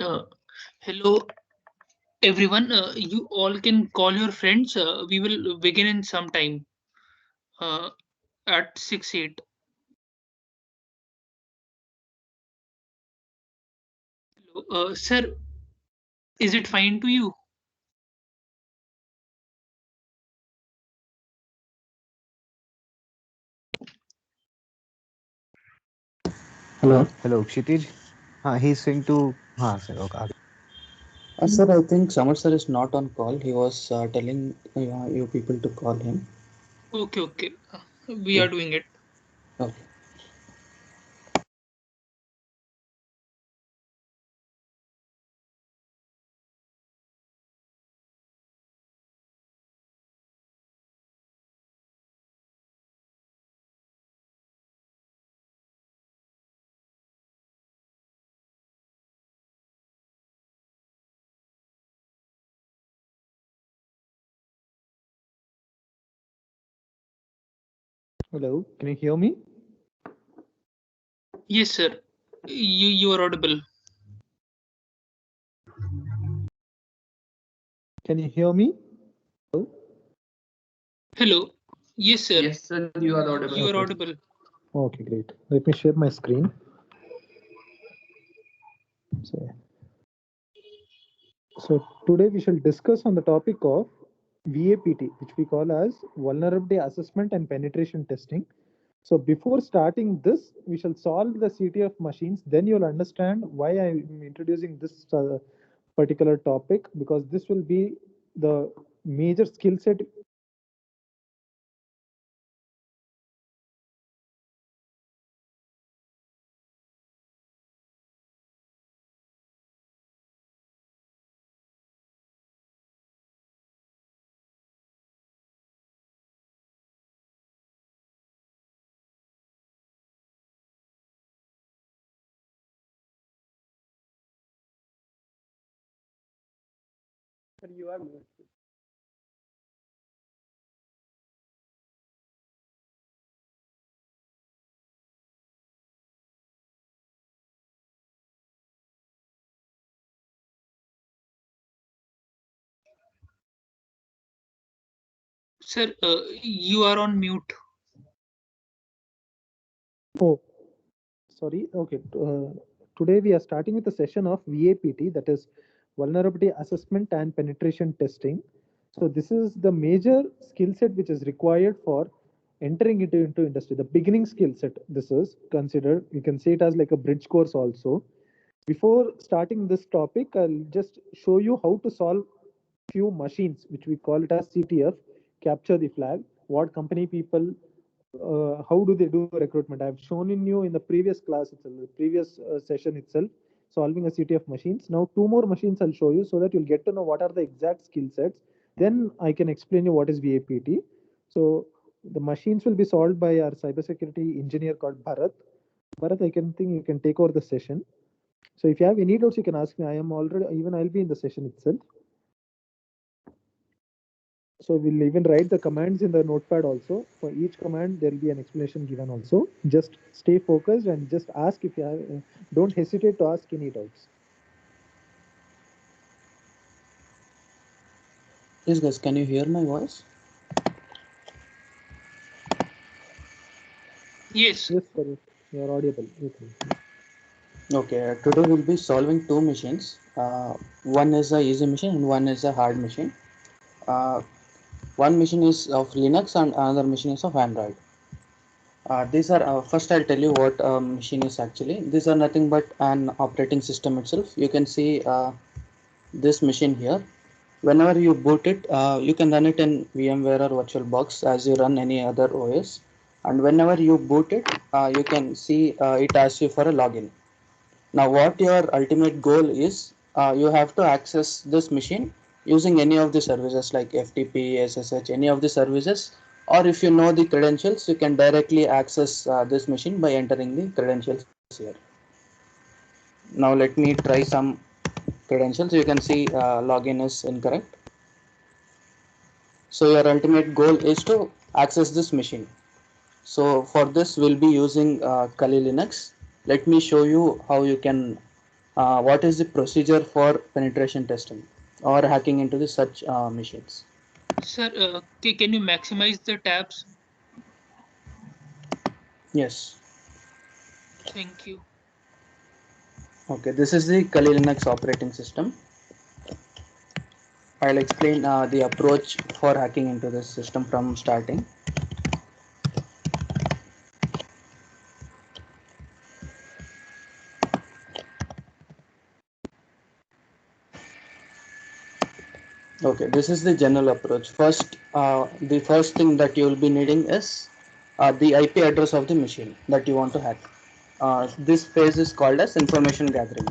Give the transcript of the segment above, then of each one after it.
Uh, Hello, everyone. You all can call your friends. We will begin in some time uh, at 6 8. Hello, sir, is it fine to you? Hello, Kshitij. He's saying to. Sir, okay. Sir, I think Samar sir is not on call. He was telling you people to call him. Okay, okay. We Yeah. are doing it. Okay. Hello, can you hear me? Yes, sir. You are audible. Can you hear me? Hello? Hello. Yes, sir. Yes, sir, you are audible. You are Okay. audible. Okay, great. Let me share my screen. So, so today we shall discuss on the topic of VAPT, which we call as Vulnerability Assessment and Penetration Testing. So before starting this, we shall solve the CTF machines. Then you'll understand why I'm introducing this particular topic, because this will be the major skill set. You are Sir, you are on mute. Oh, sorry. Okay. Today we are starting with a session of VAPT, that is Vulnerability Assessment and Penetration Testing. So this is the major skill set which is required for entering into industry. The beginning skill set this is considered. You can say it as like a bridge course also. Before starting this topic, I'll just show you how to solve few machines, which we call it as CTF, capture the flag. What company people, how do they do recruitment? I've shown in you in the previous class itself, the previous session itself, solving a CTF machines. Now two more machines I'll show you so that you'll get to know what are the exact skill sets. Then I can explain you what is VAPT. So the machines will be solved by our cybersecurity engineer called Bharat. Bharat, I can think you can take over the session. So if you have any doubts, you can ask me. I am already, even I'll be in the session itself. So we'll even write the commands in the notepad also. For each command, there will be an explanation given also. Just stay focused and just ask if you have, don't hesitate to ask any doubts. Yes, guys, can you hear my voice? Yes. Yes, sir. You are audible. Okay. Okay, today we'll be solving two machines. One is a easy machine and one is a hard machine. Uh, one machine is of Linux and another machine is of Android. These are first I'll tell you what a machine is actually. These are nothing but an operating system itself. You can see this machine here. Whenever you boot it, you can run it in VMware or VirtualBox as you run any other OS. And whenever you boot it, you can see it asks you for a login. Now, what your ultimate goal is, you have to access this machine using any of the services like FTP, SSH, any of the services. Or if you know the credentials, you can directly access this machine by entering the credentials here. Now, let me try some credentials. You can see login is incorrect. So your ultimate goal is to access this machine. So for this we'll be using Kali Linux. Let me show you how you can what is the procedure for penetration testing or hacking into the such machines? Sir, can you maximize the tabs? Yes. Thank you. Okay, this is the Kali Linux operating system. I'll explain the approach for hacking into this system from starting. Okay, this is the general approach. First, the first thing that you will be needing is the IP address of the machine that you want to hack. This phase is called as information gathering.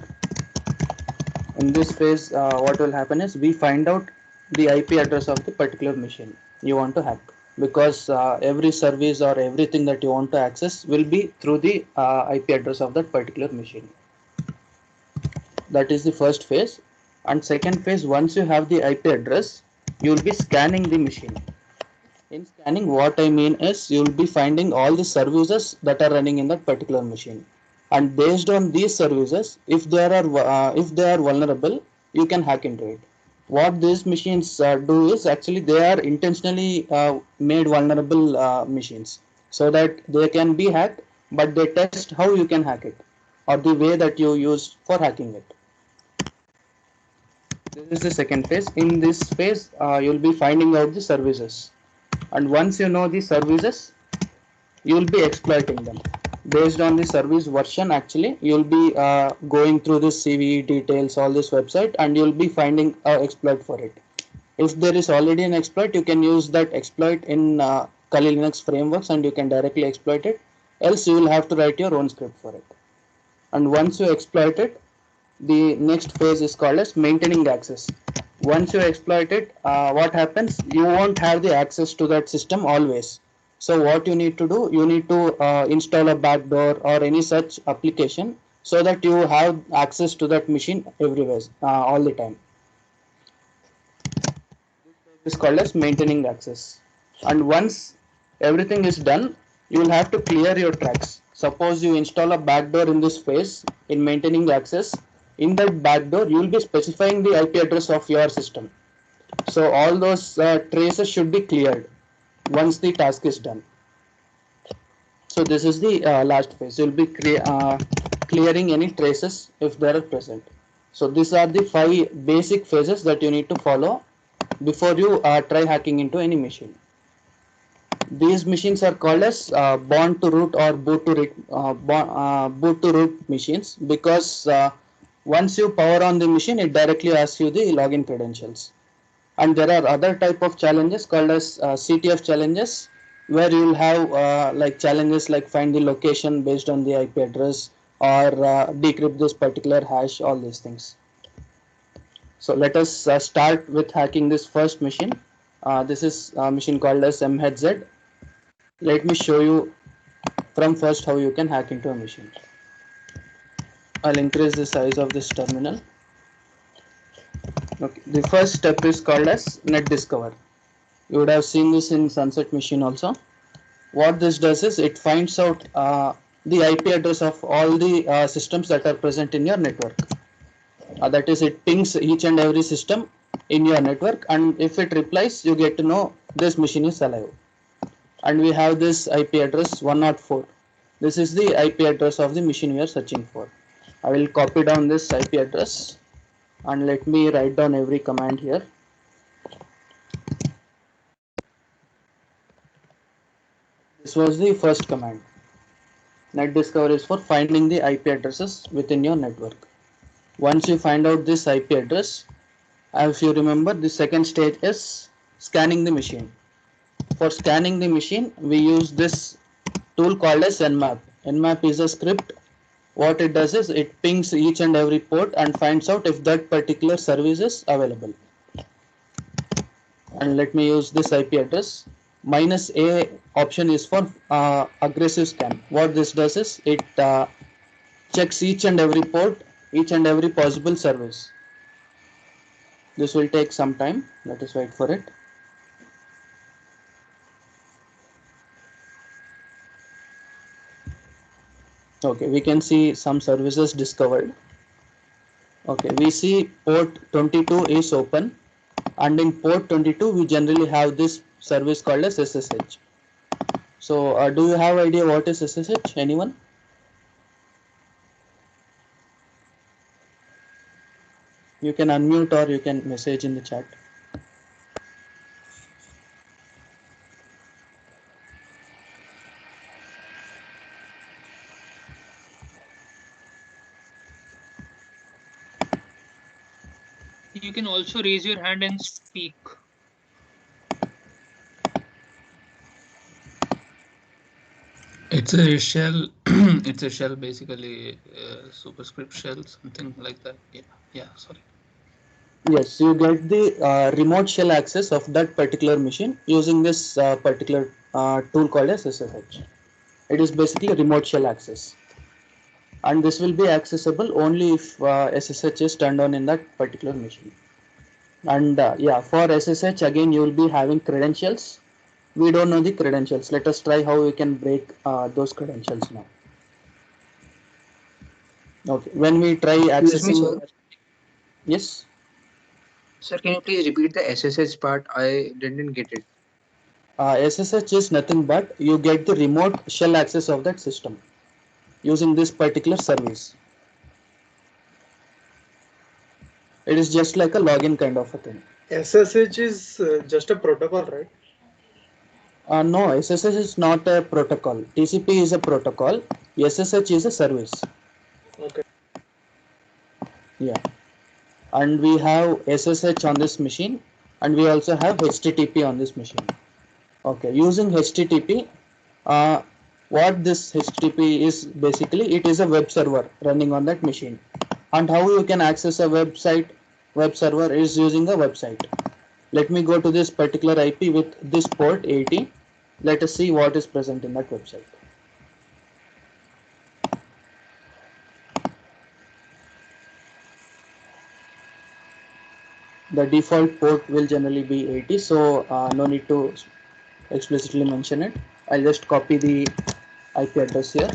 In this phase, what will happen is we find out the IP address of the particular machine you want to hack, because every service or everything that you want to access will be through the IP address of that particular machine. That is the first phase. And second phase, once you have the IP address, you will be scanning the machine. In scanning, what I mean is you will be finding all the services that are running in that particular machine, and based on these services, if they are vulnerable, you can hack into it. What these machines do is actually they are intentionally made vulnerable machines so that they can be hacked, but they test how you can hack it or the way that you use for hacking it. This is the second phase. In this phase, you'll be finding out the services, and once you know the services, you will be exploiting them based on the service version. Actually, you'll be going through the CVE details, all this website, and you'll be finding exploit for it. If there is already an exploit, you can use that exploit in Kali Linux frameworks, and you can directly exploit it. Else, you will have to write your own script for it. And once you exploit it, the next phase is called as maintaining access. Once you exploit it, what happens, you won't have the access to that system always. So what you need to do, you need to install a backdoor or any such application so that you have access to that machine everywhere, all the time. This is called as maintaining access. And once everything is done, you will have to clear your tracks. Suppose you install a backdoor in this phase in maintaining access. In that backdoor, you will be specifying the IP address of your system. So all those traces should be cleared once the task is done. So this is the last phase. You will be clearing any traces if they are present. So these are the 5 basic phases that you need to follow before you try hacking into any machine. These machines are called as born to root or boot to root machines, because once you power on the machine, it directly asks you the login credentials. And there are other type of challenges called as CTF challenges, where you will have like challenges like find the location based on the IP address, or decrypt this particular hash, all these things. So let us start with hacking this first machine. This is a machine called as MHZ. Let me show you from first how you can hack into a machine. I'll increase the size of this terminal. Okay, the first step is called as net discover. You would have seen this in Sunset machine also. What this does is it finds out the IP address of all the systems that are present in your network. That is, it pings each and every system in your network, and if it replies, you get to know this machine is alive. And we have this IP address 104. This is the IP address of the machine we are searching for. I will copy down this IP address, and let me write down every command here. This was the first command. Net discover is for finding the IP addresses within your network. Once you find out this IP address, as you remember, the second stage is scanning the machine. For scanning the machine, we use this tool called as Nmap. Nmap is a script. What it does is it pings each and every port and finds out if that particular service is available. And let me use this IP address. -A option is for aggressive scan. What this does is it checks each and every port, each and every possible service. This will take some time. Let us wait for it. Okay, we can see some services discovered. Okay, we see port 22 is open, and in port 22 we generally have this service called as SSH. So do you have idea what is SSH? Anyone? You can unmute or you can message in the chat. You can also raise your hand and speak. It's a shell. It's a shell, basically, superscript shell, something like that. Yeah. Sorry. Yes, you get the remote shell access of that particular machine using this particular tool called as SSH. It is basically remote shell access, and this will be accessible only if SSH is turned on in that particular machine. And yeah, for SSH again you will be having credentials. We don't know the credentials. Let us try how we can break those credentials now. Okay, when we try Excuse me, accessing, sir. yes, Sir, can you please repeat the SSH part? I didn't get it. SSH is nothing but you get the remote shell access of that system using this particular service. It is just like a login kind of a thing. SSH is just a protocol, right? No, SSH is not a protocol. TCP is a protocol. SSH is a service. Okay. Yeah. And we have SSH on this machine, and we also have HTTP on this machine. Okay, using HTTP, what this HTTP is basically, it is a web server running on that machine. And how you can access a website, web server is using a website. Let me go to this particular IP with this port 80. Let us see what is present in that website. The default port will generally be 80, so no need to explicitly mention it. I'll just copy the IP address here.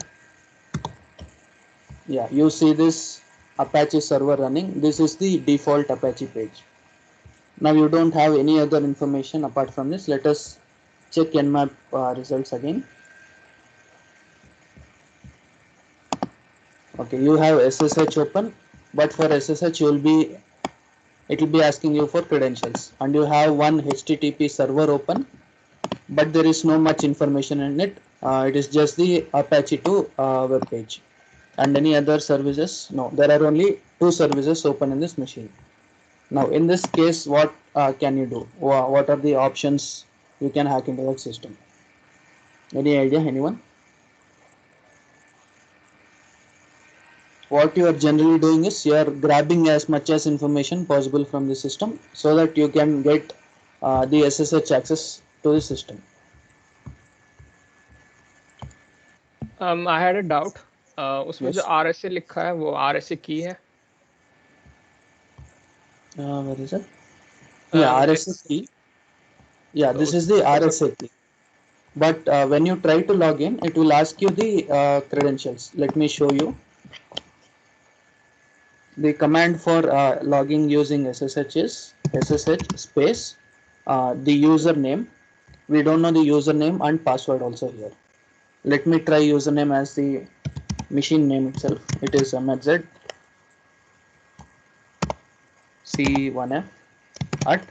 Yeah, you see this Apache server running. This is the default Apache page. Now you don't have any other information apart from this. Let us check Nmap results again. Okay, you have SSH open, but for SSH it will be asking you for credentials, and you have one HTTP server open, but there is no much information in it. It is just the Apache 2 web page. And any other services? No, there are only two services open in this machine. Now in this case, what can you do? What are the options you can hack into that system? Any idea, anyone? What you are generally doing is you are grabbing as much as information possible from the system so that you can get the SSH access to the system. I had a doubt. उसमें जो Yes. RSA लिखा है वो RSA की है? Where is it? Yeah, RSA key. Yeah, this is the RSA key. But when you try to log in, it will ask you the credentials. Let me show you. The command for logging using SSH is SSH space the username. We don't know the username and password also here. Let me try username as the machine name itself. It is MZ C1F at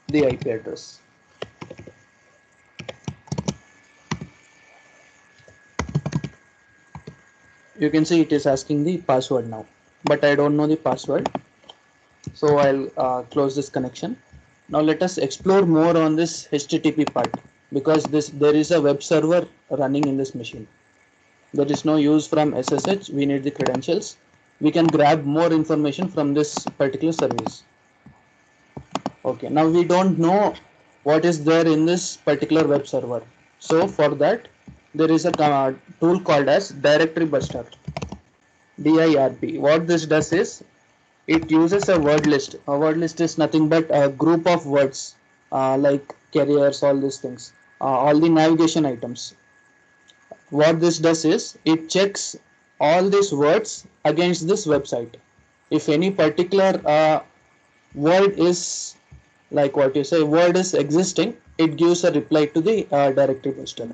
the IP address. You can see it is asking the password now, but I don't know the password, so I'll close this connection. Now let us explore more on this HTTP part, because there is a web server running in this machine. There is no use from SSH. We need the credentials. We can grab more information from this particular service. Okay, now we don't know what is there in this particular web server. So for that, there is a tool called as Directory Buster, DIRB. What this does is it uses a word list. A word list is nothing but a group of words like carriers, all these things, all the navigation items. What this does is it checks all these words against this website. if any particular word is like what you say word is existing, it gives a reply to the directory buster.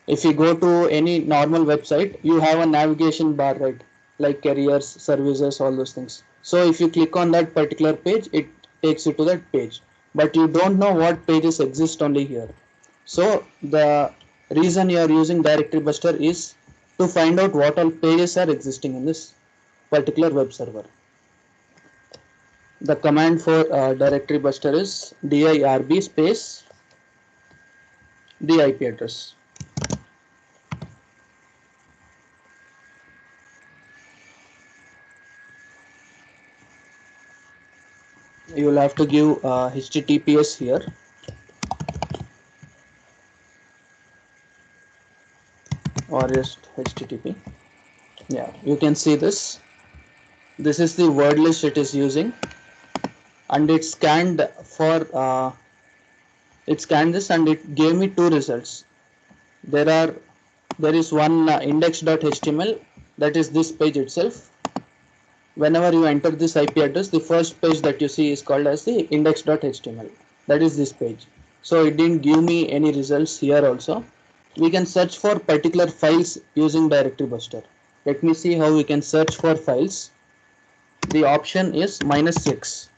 If you go to any normal website, you have a navigation bar, right? Like careers, services, all those things. So if you click on that particular page, it takes you to that page. But you don't know what pages exist only here. So the reason you are using directory buster is to find out what all pages are existing in this particular web server. The command for directory buster is dirb space the IP address. You will have to give HTTPS here. Or just HTTP. Yeah, you can see this. This is the word list it is using, and it scanned for it scanned this and it gave me two results. There is one index.html, that is this page itself. Whenever you enter this IP address, the first page that you see is called as the index.html. That is this page. So it didn't give me any results here also. We can search for particular files using directory buster. Let me see how we can search for files. The option is -6.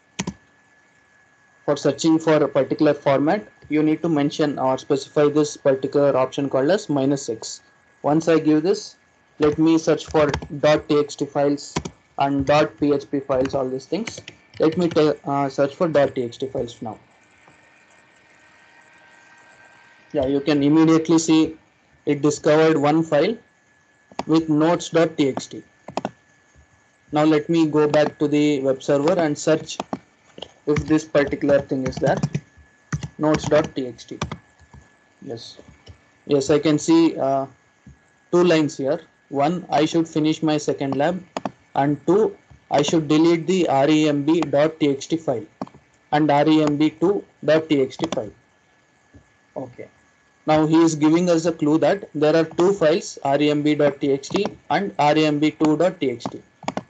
For searching for a particular format, you need to mention or specify this particular option called as -6. Once I give this, let me search for .txt files and .php files, all these things. Let me search for .txt files now. Yeah, you can immediately see it discovered one file with notes.txt. Now let me go back to the web server and search if this particular thing is there. Notes.txt. Yes, I can see two lines here. One, I should finish my second lab, and two, I should delete the remb.txt file and remb2.txt file. Okay. Now he is giving us a clue that there are two files, remb.txt and remb2.txt.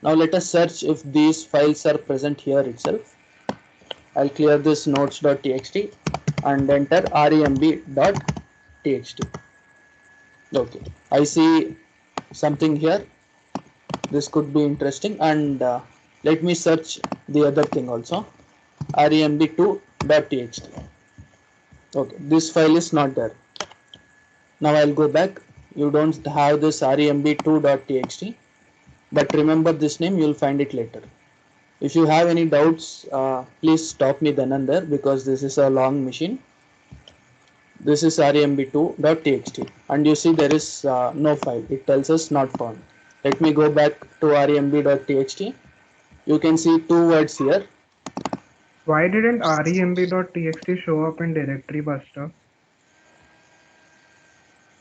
Now let us search if these files are present here itself. I'll clear this notes.txt and enter remb.txt. Okay, I see something here. This could be interesting, and let me search the other thing also, remb2.txt. Okay, this file is not there. Now I'll go back. You don't have this remb2.txt, but remember this name, you'll find it later. If you have any doubts, please stop me then and there, because this is a long machine. This is remb2.txt, and you see there is no file. It tells us not found. Let me go back to remb.txt. You can see two words here. Why didn't remb.txt show up in directory buster?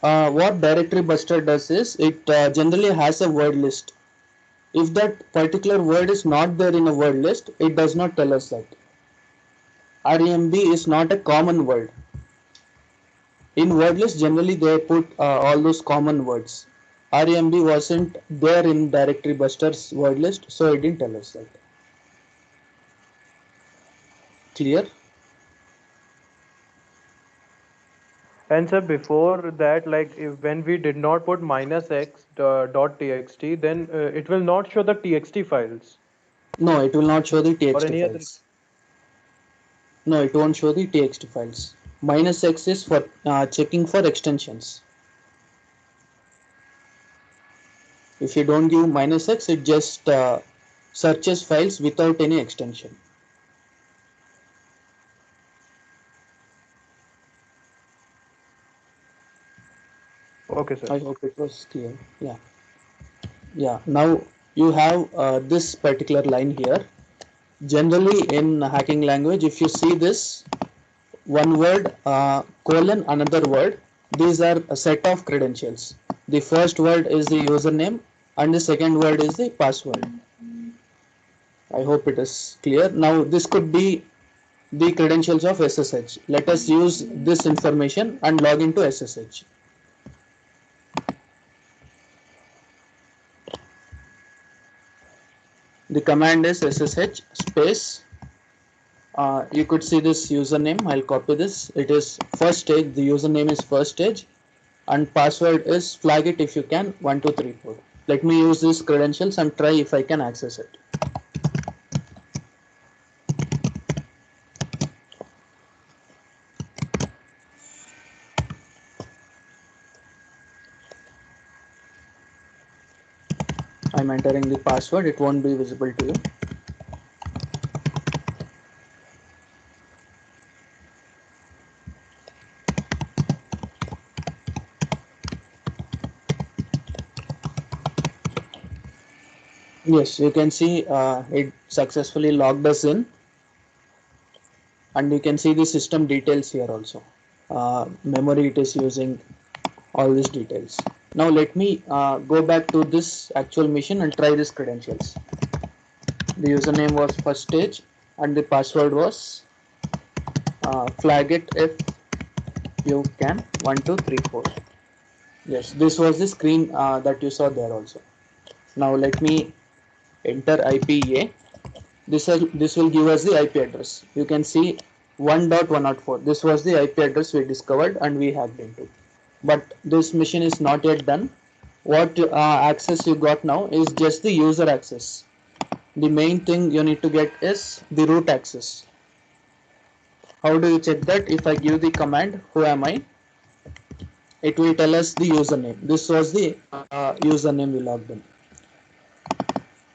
What directory buster does is it generally has a word list. If that particular word is not there in a word list, it does not tell us that. REMB is not a common word. In word list, generally they put all those common words. REMB wasn't there in directory buster's word list, so it didn't tell us that. Clear? And sir, before that, like when we did not put -x dot txt, then it will not show the txt files No, it will not show the or txt any other. files. No, it won't show the txt files. -x is for checking for extensions. If you don't give -x, it just searches files without any extension. Okay, sir. I hope it was clear. Yeah. Now you have this particular line here. Generally in hacking language, if you see this one word colon another word, these are a set of credentials. The first word is the username and the second word is the password. I hope it is clear. Now this could be the credentials of SSH. Let us use this information and log into SSH. The command is ssh space. You could see this username. I'll copy this. It is first stage. The username is first stage, and password is flag it if you can 1234. Let me use these credentials and try if I can access it. I'm entering the password. It won't be visible to you. Yes, you can see it successfully logged us in, and you can see the system details here also. Memory it is using, all these details. Now let me go back to this actual machine and try these credentials. The username was first stage and the password was flag it if you can 1234. Yes, this was the screen that you saw there also. Now let me enter IPA. This will give us the IP address. You can see 1.104. This was the IP address we discovered and we hacked into. But this machine is not yet done. What access you got now is just the user access. The main thing you need to get is the root access. How do you check that? If I give the command who am I, it will tell us the username. This was the username we logged in,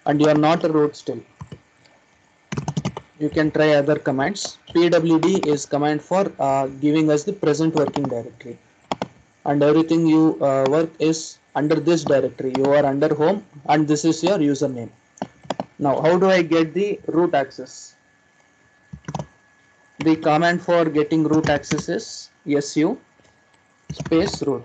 and you are not a root still. You can try other commands. pwd is command for giving us the present working directory, and everything you work is under this directory. You are under home and this is your username. Now how do I get the root access? The command for getting root access is su space root.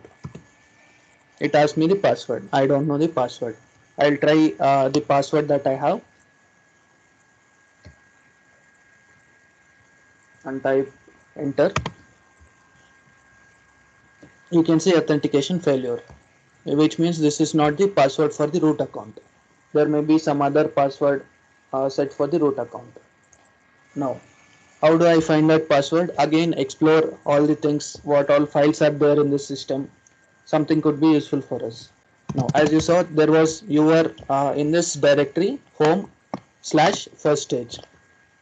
It asks me the password. I don't know the password. I'll try the password that I have and type enter. You can see authentication failure, which means this is not the password for the root account. There may be some other password set for the root account. Now how do I find that password? Again, explore all the things, what all files are there in this system. Something could be useful for us. Now as you saw, there was you were in this directory home/first stage.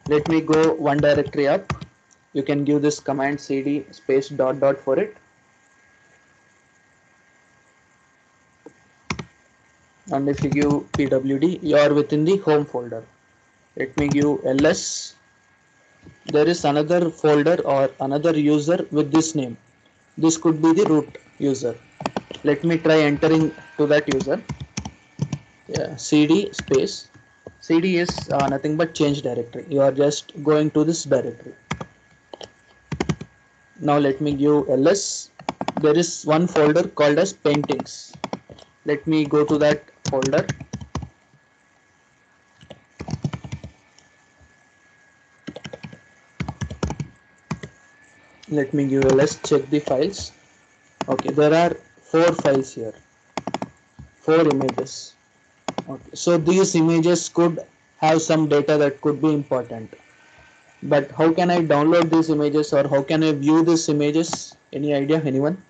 Let me go one directory up. You can give this command cd space dot dot for it, and if you give pwd, you are within the home folder. Let me give ls. There is another folder or another user with this name. This could be the root user. Let me try entering to that user. Yeah, cd space. Cd is nothing but change directory. You are just going to this directory. Now let me give ls. There is one folder called as paintings. Let me go to that folder. Let me give ls, check the files. Okay, there are 4 files here, 4 images. Okay, so these images could have some data that could be important. But how can I download these images or how can I view these images? Any idea, anyone?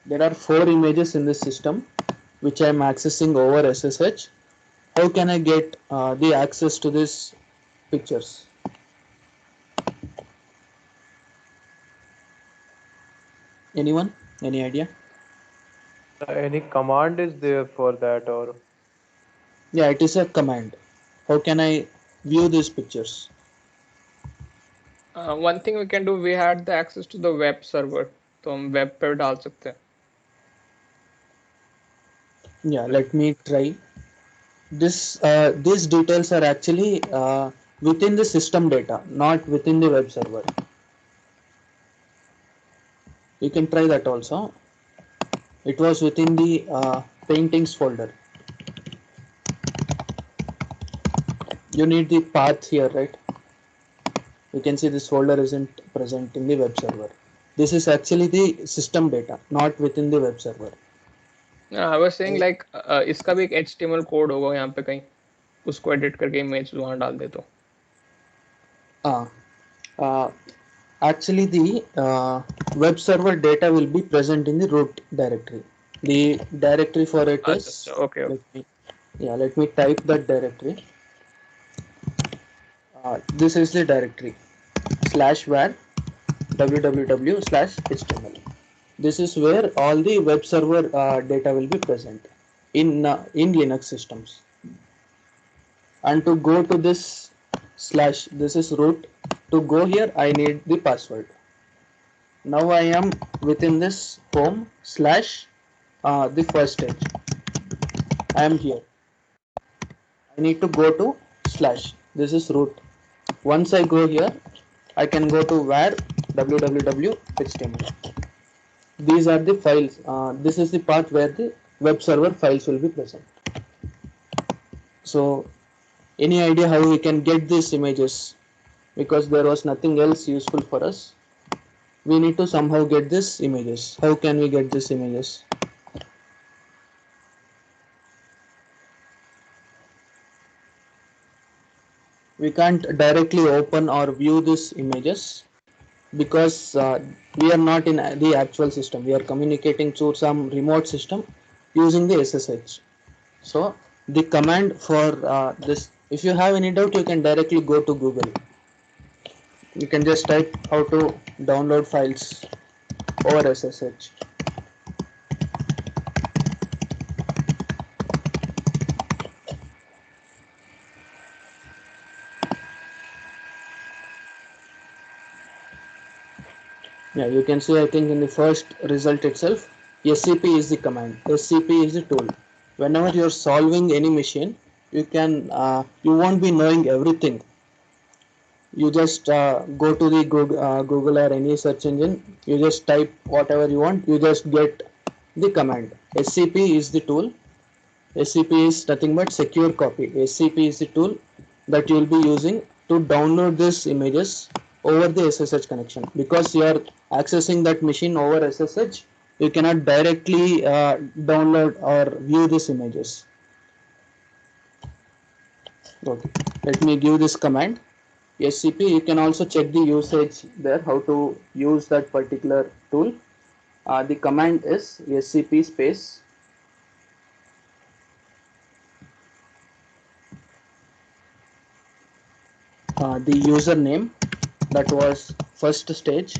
There are 4 images in this system which I am accessing over SSH. How can I get the access to these pictures? Anyone? Any idea? Any command is there for that, or? Yeah, it is a command. How can I view these pictures? One thing we can do, we had the access to the web server, तो हम web पे डाल सकते हैं. Yeah, let me try. These details are actually within the system data, not within the web server. You can try that also. It was within the paintings folder. You need the path here, right? You can see this folder isn't present in the web server. This is actually the system data, not within the web server. I was saying like इसका भी एक HTML code होगा यहाँ पे कहीं. उसको edit करके image वहां डाल दे तो? Actually, the web server data will be present in the root directory. The directory for it is, Okay. let me type that directory. This is the directory /var www/html. This is where all the web server data will be present in Linux systems. And to go to this / this is root. To go here, I need the password. Now I am within this home / the first stage. I am here. I need to go to / this is root. Once I go here, I can go to var www.html. These are the files. This is the path where the web server files will be present. So any idea how we can get these images? Because there was nothing else useful for us, we need to somehow get these images. How can we get these images? We can't directly open or view these images because we are not in the actual system. We are communicating through some remote system using the SSH. So the command for this, if you have any doubt, you can directly go to Google. You can just type how to download files over SSH. Yeah, you can see, I think in the first result itself, SCP is the command. SCP is the tool. Whenever you're solving any machine, you can you won't be knowing everything. You just go to the Google or any search engine. You just type whatever you want. You just get the command. SCP is the tool. SCP is nothing but secure copy. SCP is the tool that you will be using to download these images over the SSH connection. Because you are accessing that machine over SSH, you cannot directly download or view these images. Okay, let me give this command. SCP, you can also check the usage there, how to use that particular tool. The command is SCP space the username, that was first stage,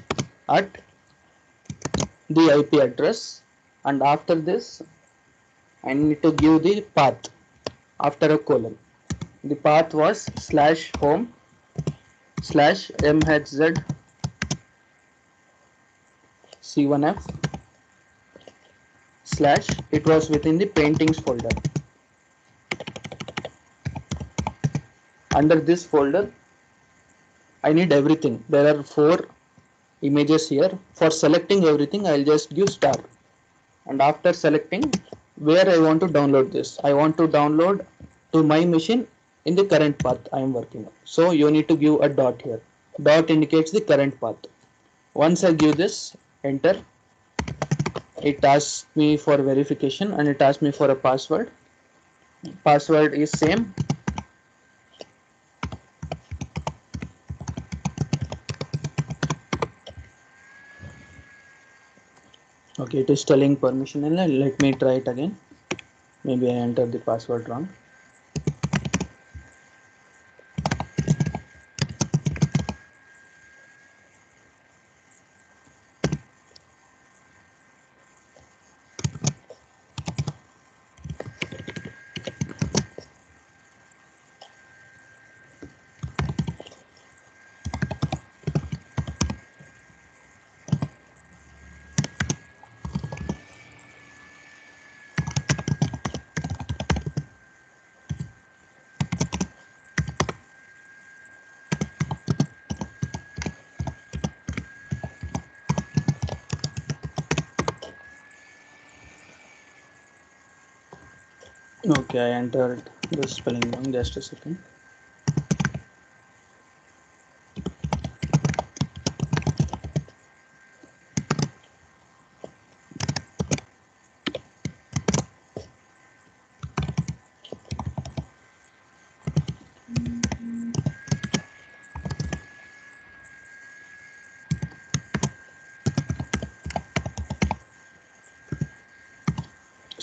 at the IP address, and after this I need to give the path after a colon. The path was /home /mhz c1f / it was within the paintings folder. Under this folder I need everything. There are 4 images here. For selecting everything, I'll just give star. And after selecting where I want to download this, I want to download to my machine in the current path I am working on. So you need to give a dot here. Dot indicates the current path. Once I give this, enter, it asks me for verification and it asks me for a password. Password is same. Okay, it is telling permission. Let me try it again. Maybe I entered the password wrong. Okay, I entered the spelling wrong. Just a second.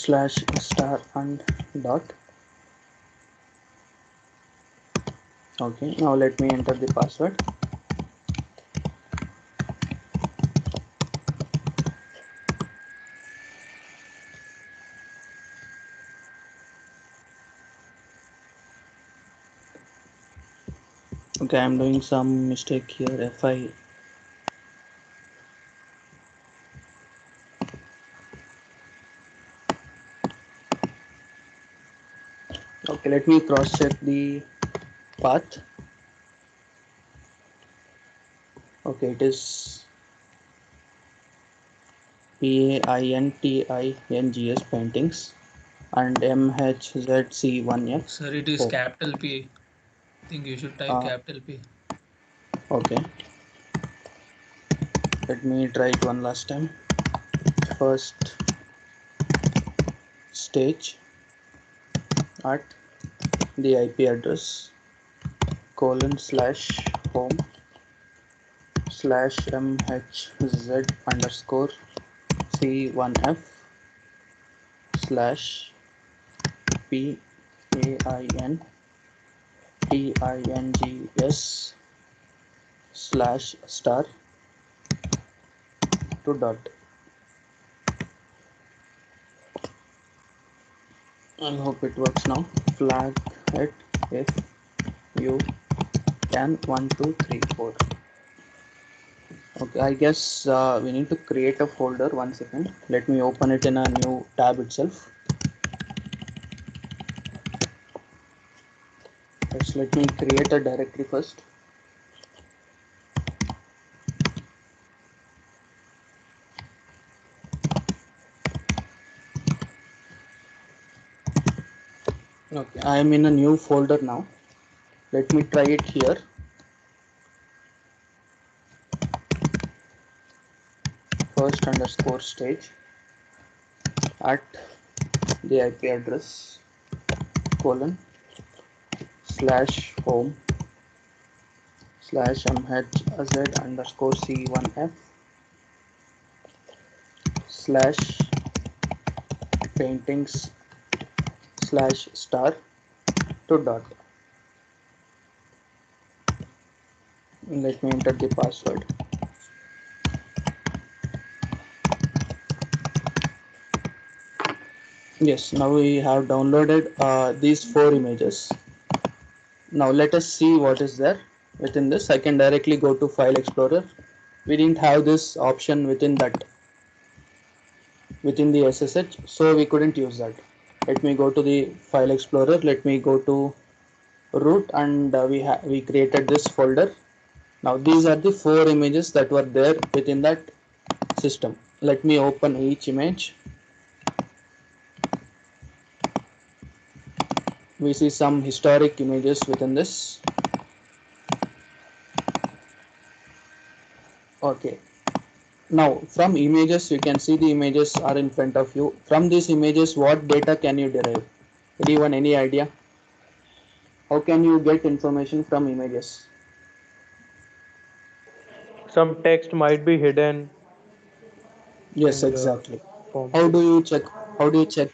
slash star and dot. Okay, now let me enter the password. Okay, I'm doing some mistake here. If I okay, let me cross check the path. Okay, it is PAINTINGS paintings and MHZC1F. Sir, it is capital P. I think you should type capital P. Okay, let me try it one last time. First stage at the IP address :/home /MHZ underscore C1F /PAINTINGS /star to dot. I hope it works now. Flag it if you can. 1 2 3 4. Okay, I guess we need to create a folder. 1 second. Let me open it in a new tab itself. First, let me create a directory first. Okay, I am in a new folder now. Let me try it here. First underscore stage at the IP address :/home /MHZ underscore C1F /paintings /star to dot. Let me enter the password. Yes, now we have downloaded these 4 images. Now let us see what is there within this. I can directly go to File Explorer. We didn't have this option within the SSH, so we couldn't use that. Let me go to the File Explorer. Let me go to root, and we created this folder. Now these are the 4 images that were there within that system. Let me open each image. We see some historic images within this. Okay, now from images you can see the images are in front of you. From these images, what data can you derive? Anyone, any idea? How can you get information from images? Some text might be hidden Yes, in the exactly. form. How do you check? How do you check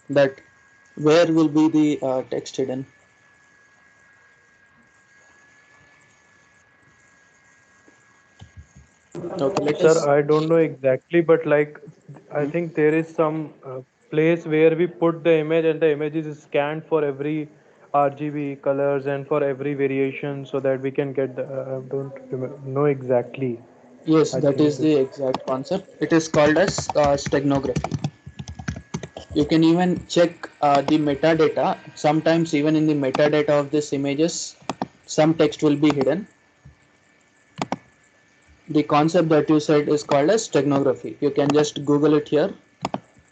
that? Where will be the text hidden? Okay, let Sir, us. I don't know exactly, but like I Hmm. think there is some place where we put the image and the image is scanned for every RGB colors and for every variation so that we can get the, I don't know exactly. Yes, I that think is this. the exact concept. It is called as steganography. You can even check the metadata. Sometimes even in the metadata of this images, some text will be hidden. The concept that you said is called as steganography. You can just Google it here.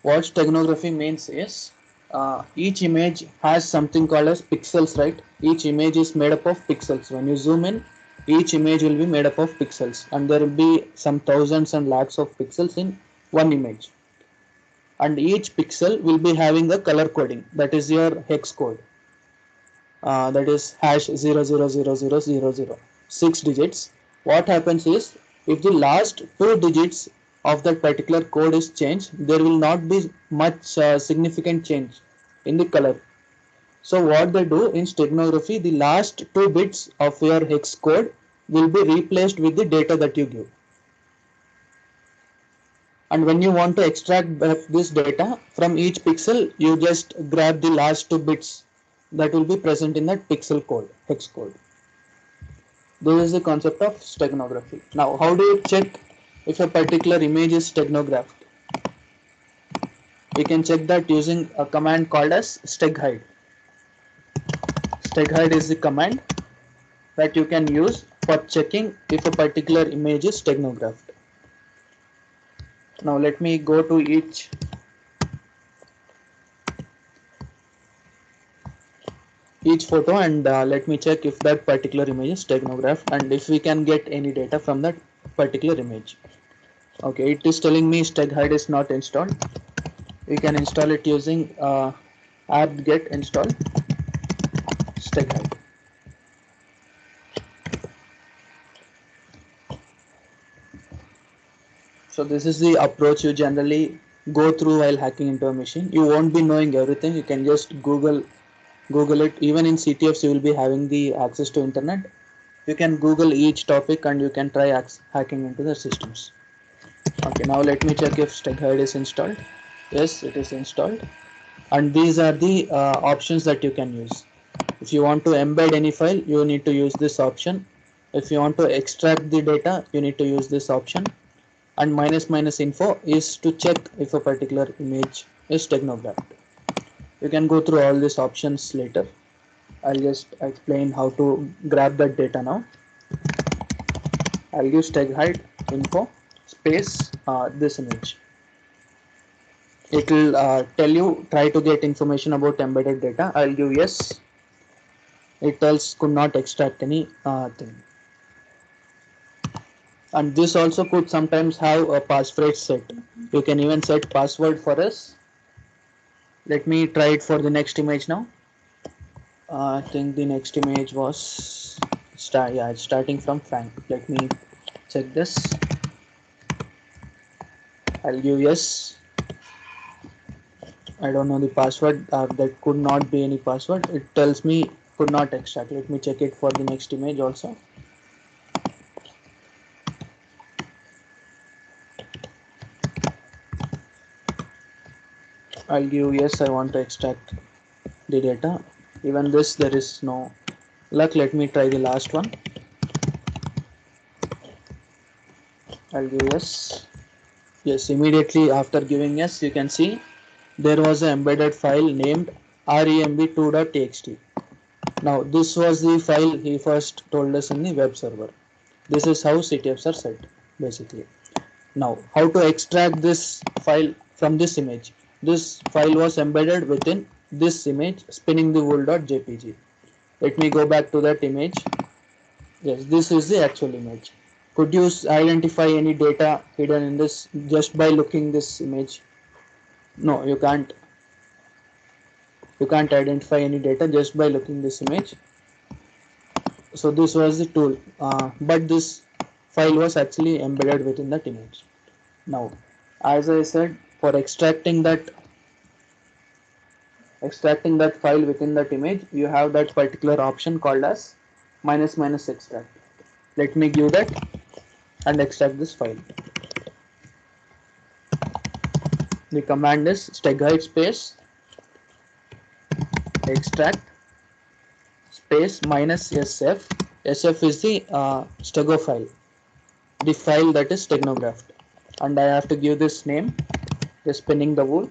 What steganography means is each image has something called as pixels, right? Each image is made up of pixels. When you zoom in, each image will be made up of pixels, and there will be some thousands and lakhs of pixels in one image. And each pixel will be having a color coding, that is your hex code. That is #000000, 6 digits. What happens is, if the last 2 digits of that particular code is changed, there will not be much significant change in the color. So what they do in steganography, the last 2 bits of your hex code will be replaced with the data that you give. And when you want to extract this data from each pixel, you just grab the last 2 bits that will be present in that pixel code, hex code. This is the concept of steganography. Now, how do you check if a particular image is steganographed? We can check that using a command called as steghide. Steghide is the command that you can use for checking if a particular image is steganographed. Now let me go to each photo and let me check if that particular image is steganographed and if we can get any data from that particular image. Okay, it is telling me steghide is not installed. We can install it using apt-get install steghide. So this is the approach you generally go through while hacking into a machine. You won't be knowing everything. You can just Google it. Even in CTFs, you will be having the access to internet. You can Google each topic and you can try hacking into the systems. Okay, now let me check if steghide is installed. Yes, it is installed. And these are the options that you can use. If you want to embed any file, you need to use this option. If you want to extract the data, you need to use this option. And -- info is to check if a particular image is steganographed. You can go through all these options later. I'll just explain how to grab that data now. I'll give steghide info space this image. It will tell you try to get information about embedded data. I'll give yes. It tells could not extract any thing. And this also could sometimes have a passphrase set. You can even set password for us. Let me try it for the next image now. I think the next image was it's starting from Frank. Let me check this. I'll give yes. I don't know the password. That could not be any password. It tells me could not extract. Let me check it for the next image also. I'll give yes, I want to extract the data. Even this, there is no luck. Let me try the last one. I'll give yes. Yes, immediately after giving yes, you can see there was an embedded file named remb2.txt. Now, this was the file he first told us in the web server. This is how CTFs are set, basically. Now, how to extract this file from this image? This file was embedded within this image spinningthewool.jpg. Let me go back to that image. Yes, this is the actual image. Could you identify any data hidden in this just by looking this image? No, you can't. You can't identify any data just by looking this image. So this was the tool, but this file was actually embedded within that image. Now, as I said, for extracting that file within that image, you have that particular option called as -- extract. Let me give that and extract this file. The command is steghide space extract space -sf. sf is the stego file, the file that is steganographed, and I have to give this name, the spinning the wool,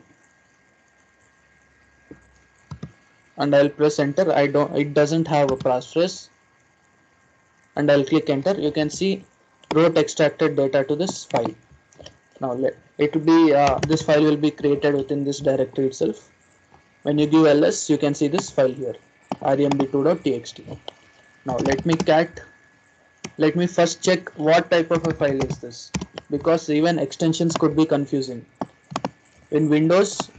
and I'll press enter. It doesn't have a passphrase, and I'll click enter. You can see wrote extracted data to this file. Now it will be this file will be created within this directory itself. When you give ls, you can see this file here, remb2.txt. Now let me first check what type of a file is this, because even extensions could be confusing. In Windows,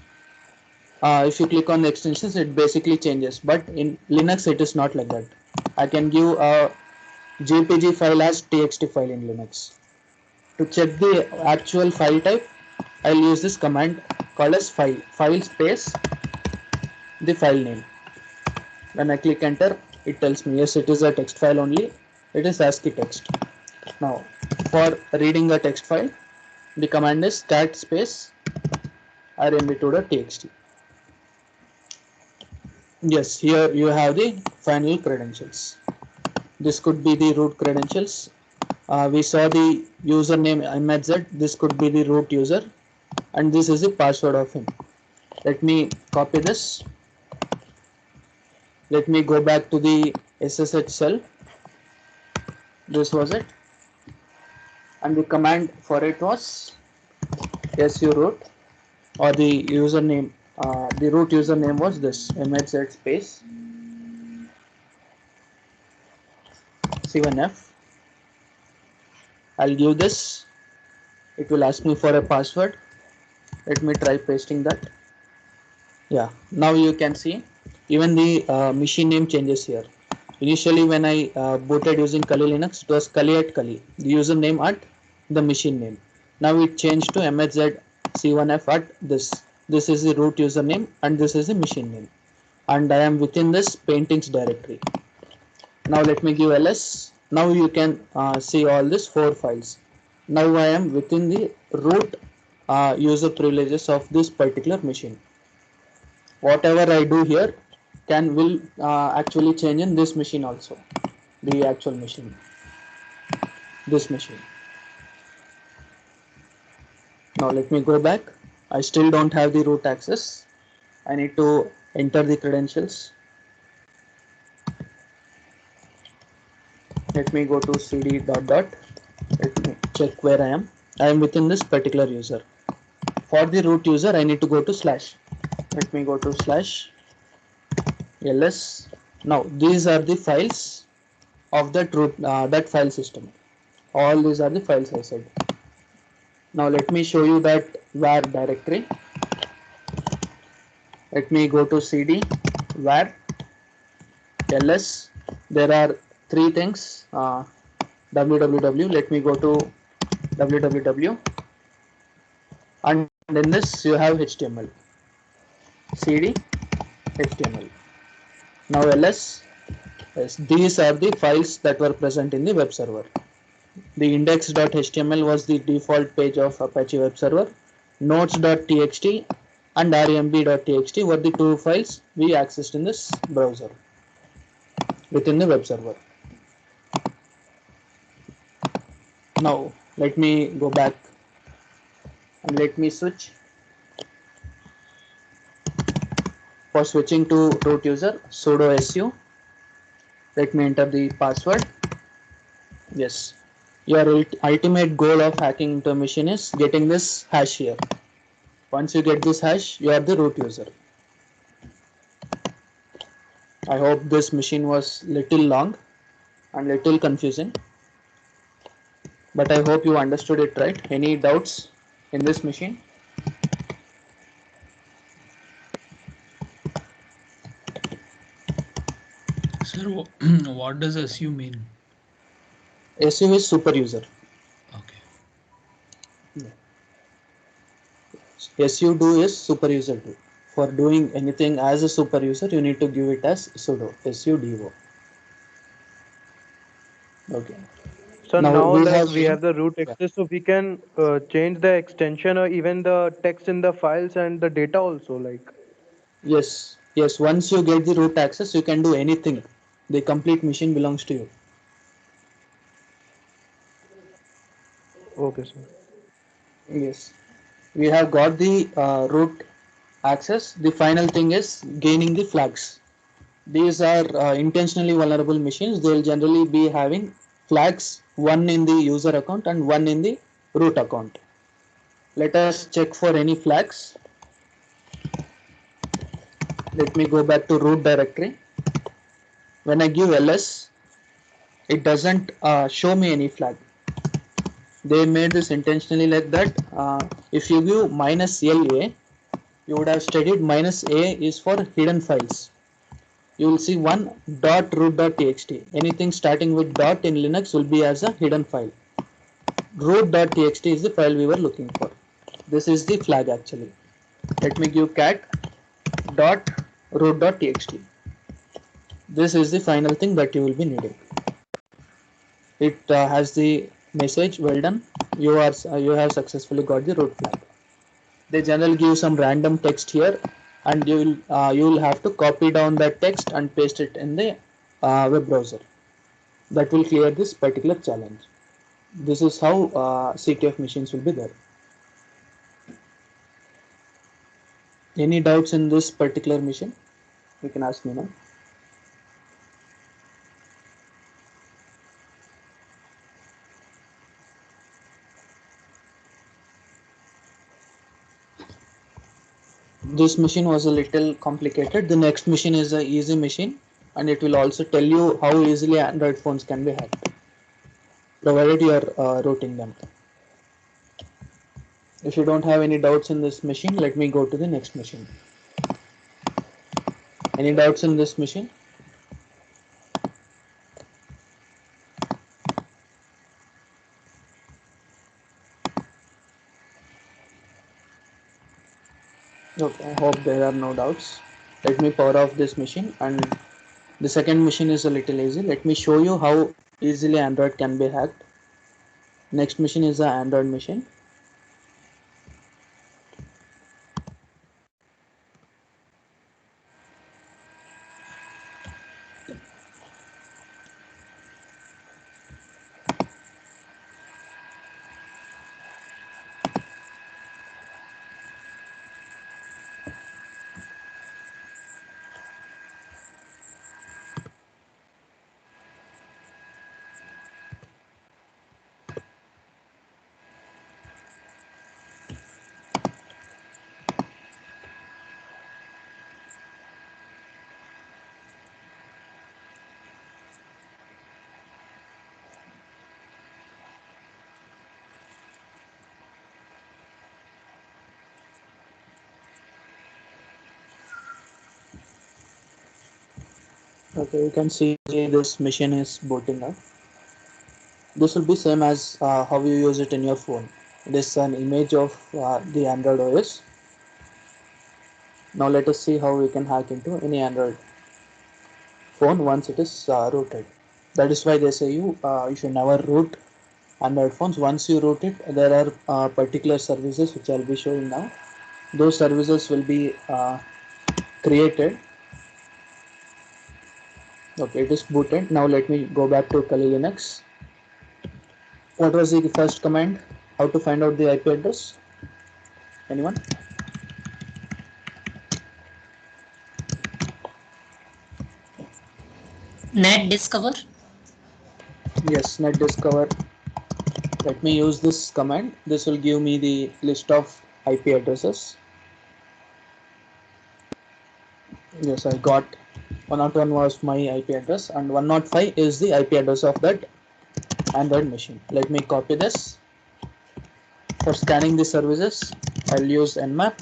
if you click on the extensions, it basically changes, but in Linux it is not like that. I can give a JPG file as txt file in Linux. To check the actual file type, I'll use this command called as file space the file name. When I click enter, it tells me yes, it is a text file only. It is ASCII text. Now, for reading a text file, the command is cat space rmb2.txt. Yes, here you have the final credentials. This could be the root credentials. We saw the username mz. This could be the root user, and this is the password of him. Let me copy this. Let me go back to the SSH cell. This was it, and the command for it was su root, or the username. The root username was this mz space c1f. I'll give this. It will ask me for a password. Let me try pasting that. Yeah, now you can see even the machine name changes here. Initially, when I booted using Kali Linux, it was Kali at Kali, the username at the machine name. Now it changed to mhz c1f at this. This is the root username and this is the machine name. And I am within this paintings directory. Now let me give ls. Now you can see all these 4 files. Now I am within the root user privileges of this particular machine. Whatever I do here will actually change in this machine also, the actual machine, this machine. Now let me go back. I still don't have the root access. I need to enter the credentials. Let me go to cd dot dot. Let me check where I am. I am within this particular user. For the root user, I need to go to slash. Let me go to slash ls. Now these are the files of that root that file system. All these are the files I said. Now let me show you that var directory. Let me go to cd var ls. There are 3 things. www. Let me go to www, and in this you have html. cd html. Now ls. Yes, these are the files that were present in the web server. The index.html was the default page of Apache web server. Notes.txt and remb.txt were the 2 files we accessed in this browser within the web server. Now let me go back and let me switch. For switching to root user, sudo su. Let me enter the password. Yes, your ultimate goal of hacking into a machine is getting this hash here. Once you get this hash, you are the root user. I hope this machine was little long and little confusing, but I hope you understood it right. Any doubts in this machine? Sir, what does SU mean? SU is super user. Okay. SU do is super user do. For doing anything as a super user, you need to give it as sudo sudo. Okay. So Now now we like have we have the root access, so we can change the extension or even the text in the files and the data also, like. yes. Once you get the root access, you can do anything. The complete machine belongs to you. Okay, sir. Yes. We have got the root access. The final thing is gaining the flags. These are intentionally vulnerable machines. They will generally be having flags, one in the user account and one in the root account. Let us check for any flags. Let me go back to root directory. When I give ls, it doesn't show me any flag. They made this intentionally like that. If you give -la, you would have studied -a is for hidden files. You will see one .root.txt. Anything starting with dot in Linux will be as a hidden file. root.txt is the file we were looking for. This is the flag actually. Let me give cat dot root.txt. This is the final thing that you will be needing. It has the message, well done, you have successfully got the root flag. They generally give some random text here, and you will have to copy down that text and paste it in the web browser. That will clear this particular challenge. This is how CTF machines will be there. Any doubts in this particular mission? You can ask me now. This machine was a little complicated. The next machine is an easy machine, and it will also tell you how easily Android phones can be hacked, provided you are routing them. If you don't have any doubts in this machine, let me go to the next machine. Any doubts in this machine? Okay, I hope there are no doubts. Let me power off this machine, and the second machine is a little easy. Let me show you how easily Android can be hacked. Next machine is an Android machine. Okay, you can see this machine is booting up. This will be same as how you use it in your phone. It is an image of the Android OS. Now let us see how we can hack into any Android phone once it is rooted. That is why they say you should never root Android phones. Once you root it, there are particular services which I'll be showing now. Those services will be created. Okay, it is booted. Now let me go back to Kali Linux. What was the first command? How to find out the IP address? Anyone? Net discover. Yes, net discover. Let me use this command. This will give me the list of IP addresses. Yes, I got 101 was my IP address, and 105 is the IP address of that Android machine. Let me copy this. For scanning the services, I'll use Nmap.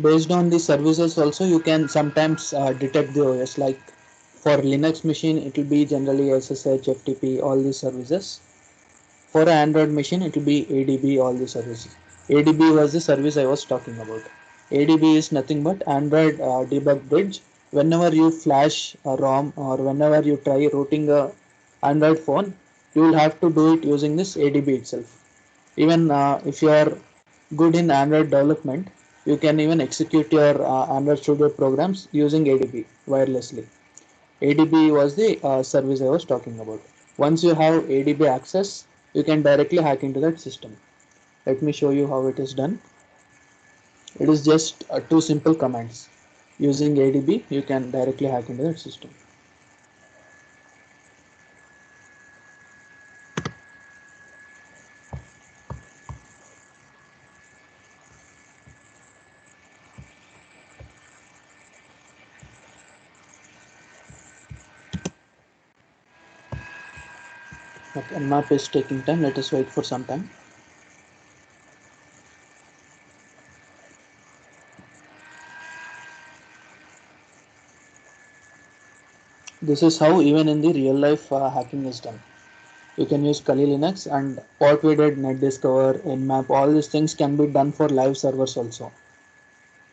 Based on the services also, you can sometimes detect the OS. Like for Linux machine, it will be generally SSH, FTP, all these services. For an Android machine, it will be ADB, all the services. ADB was the service I was talking about. ADB is nothing but Android debug bridge. Whenever you flash a ROM or whenever you try rooting a Android phone, you will have to do it using this ADB itself. Even if you are good in Android development, you can even execute your Android Studio programs using ADB wirelessly. ADB was the service I was talking about. Once you have ADB access, you can directly hack into that system. Let me show you how it is done. It is just two simple commands. Using ADB, you can directly hack into that system. Okay, map is taking time. Let us wait for some time. This is how even in the real life hacking is done. You can use Kali Linux, and what we did, NetDiscover, Nmap, all these things can be done for live servers also.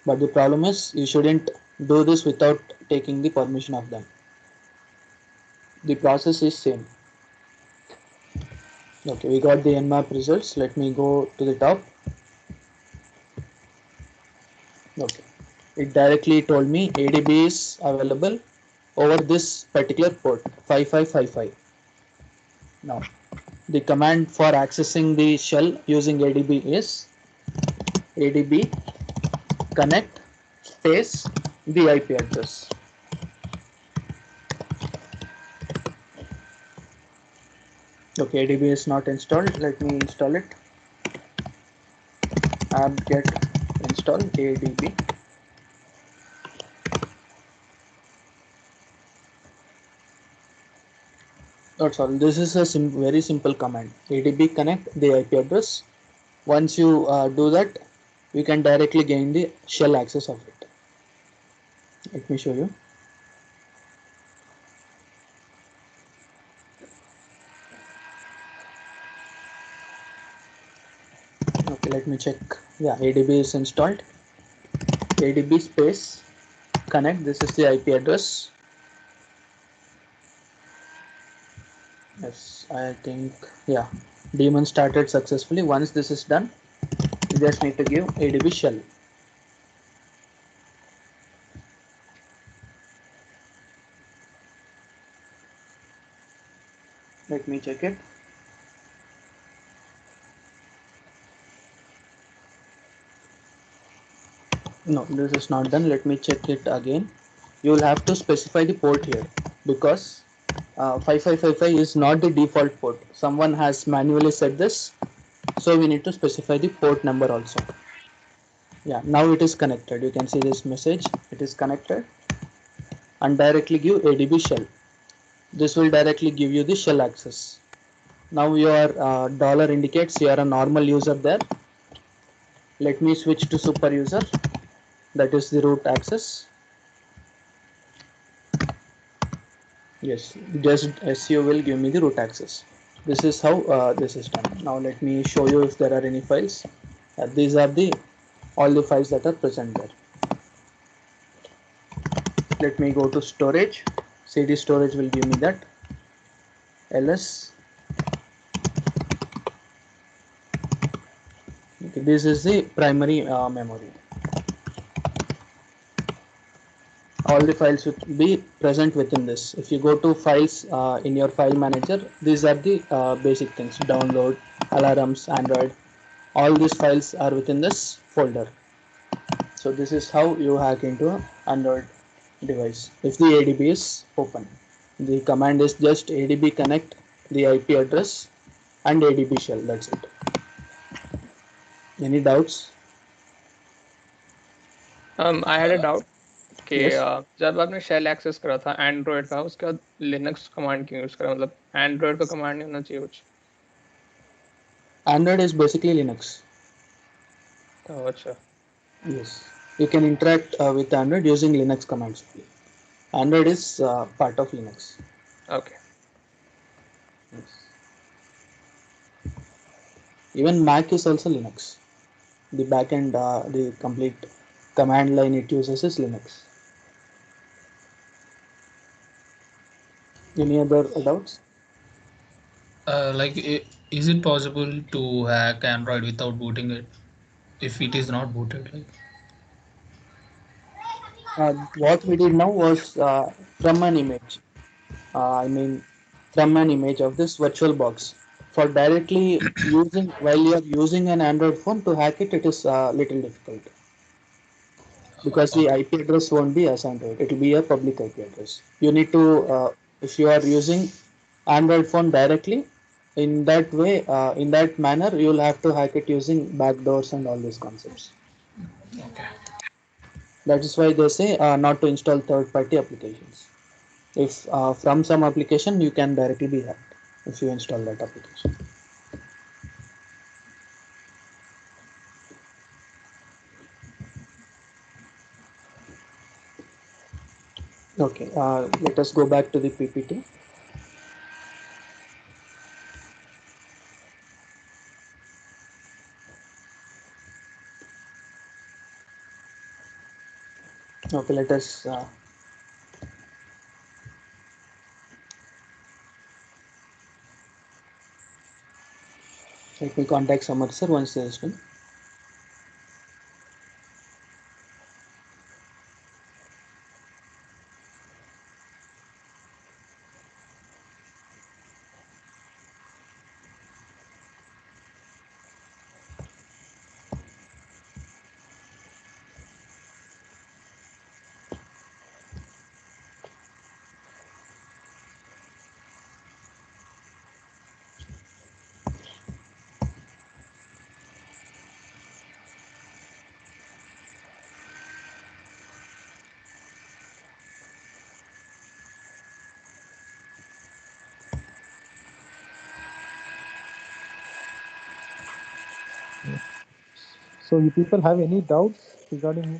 But the problem is you shouldn't do this without taking the permission of them. The process is same. Okay, we got the Nmap results. Let me go to the top. Okay, it directly told me ADB is available over this particular port 5555. Now, the command for accessing the shell using ADB is ADB connect space the IP address. Okay, ADB is not installed. Let me install it. Apt-get install ADB. That's all. This is a very simple command. ADB connect the IP address. Once you do that, you can directly gain the shell access of it. Let me show you. Okay, let me check. Yeah, ADB is installed. ADB space connect. This is the IP address. Yes, I think, yeah, daemon started successfully. Once this is done, you just need to give ADB shell. Let me check it. No, this is not done. Let me check it again. You will have to specify the port here, because 5555 is not the default port. Someone has manually set this, so we need to specify the port number also. Yeah, now it is connected. You can see this message. It is connected, and directly give ADB shell. This will directly give you the shell access. Now your dollar indicates you are a normal user there. Let me switch to super user. That is the root access. Yes, just SU will give me the root access. This is how this is done. Now let me show you if there are any files. These are all the files that are present there. Let me go to storage. CD storage will give me that. ls. Okay, this is the primary memory. All the files should be present within this. If you go to files in your file manager, these are the basic things: download, alarms, Android. All these files are within this folder. So this is how you hack into an Android device if the ADB is open. The command is just ADB connect the IP address and ADB shell. That's it. Any doubts? I had a doubt कि Yes. जब आपने shell access करा था Android का, उसके बाद Linux command क्यों use करा? मतलब एंड्रॉइड का कमांड नहीं होना चाहिए कुछ? Android is basically Linux. तो अच्छा, Yes. You can interact with Android using Linux commands. Android is part of Linux. Okay. Yes. Even Mac is also Linux. The backend, the complete command line it uses is Linux. Any other doubts? Like, is it possible to hack Android without booting it if it is not booted? Like, What we did now was from an image. I mean, from an image of this virtual box. For directly using while you are using an Android phone to hack it, it is little difficult because the okay. IP address won't be assigned to it. It will be a public IP address. You need to, if you are using Android phone directly, in that way, in that manner, you will have to hack it using backdoors and all these concepts. Okay. That is why they say not to install third-party applications. If from some application, you can directly be hacked if you install that application. Okay, let us go back to the PPT. Okay, let me contact Samar sir once this is done. So you people have any doubts regarding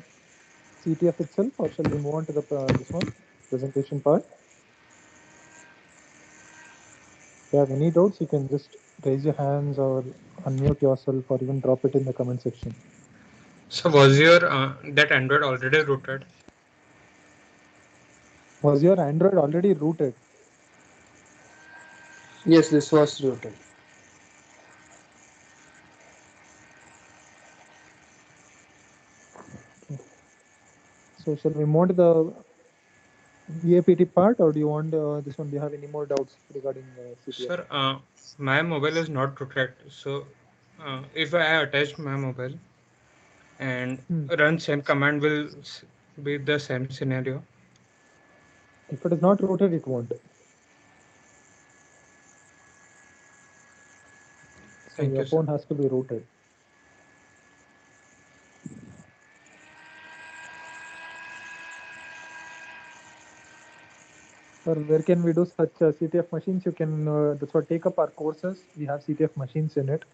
CTF itself, or shall we move on to the this one presentation part? If you have any doubts, you can just raise your hands or unmute yourself or even drop it in the comment section. So was your that Android already rooted? Was your Android already rooted? Yes, this was rooted. So shall we move on to the VAPT part, or do you want this one? Do you have any more doubts regarding CTF? Sir, my mobile is not rooted. So if I attach my mobile and run same command, will be the same scenario? If it is not rooted, it won't. So Thank your you, sir. phone has to be rooted. Or where can we do such CTF machines? You can that's what take up our courses. We have CTF machines in it.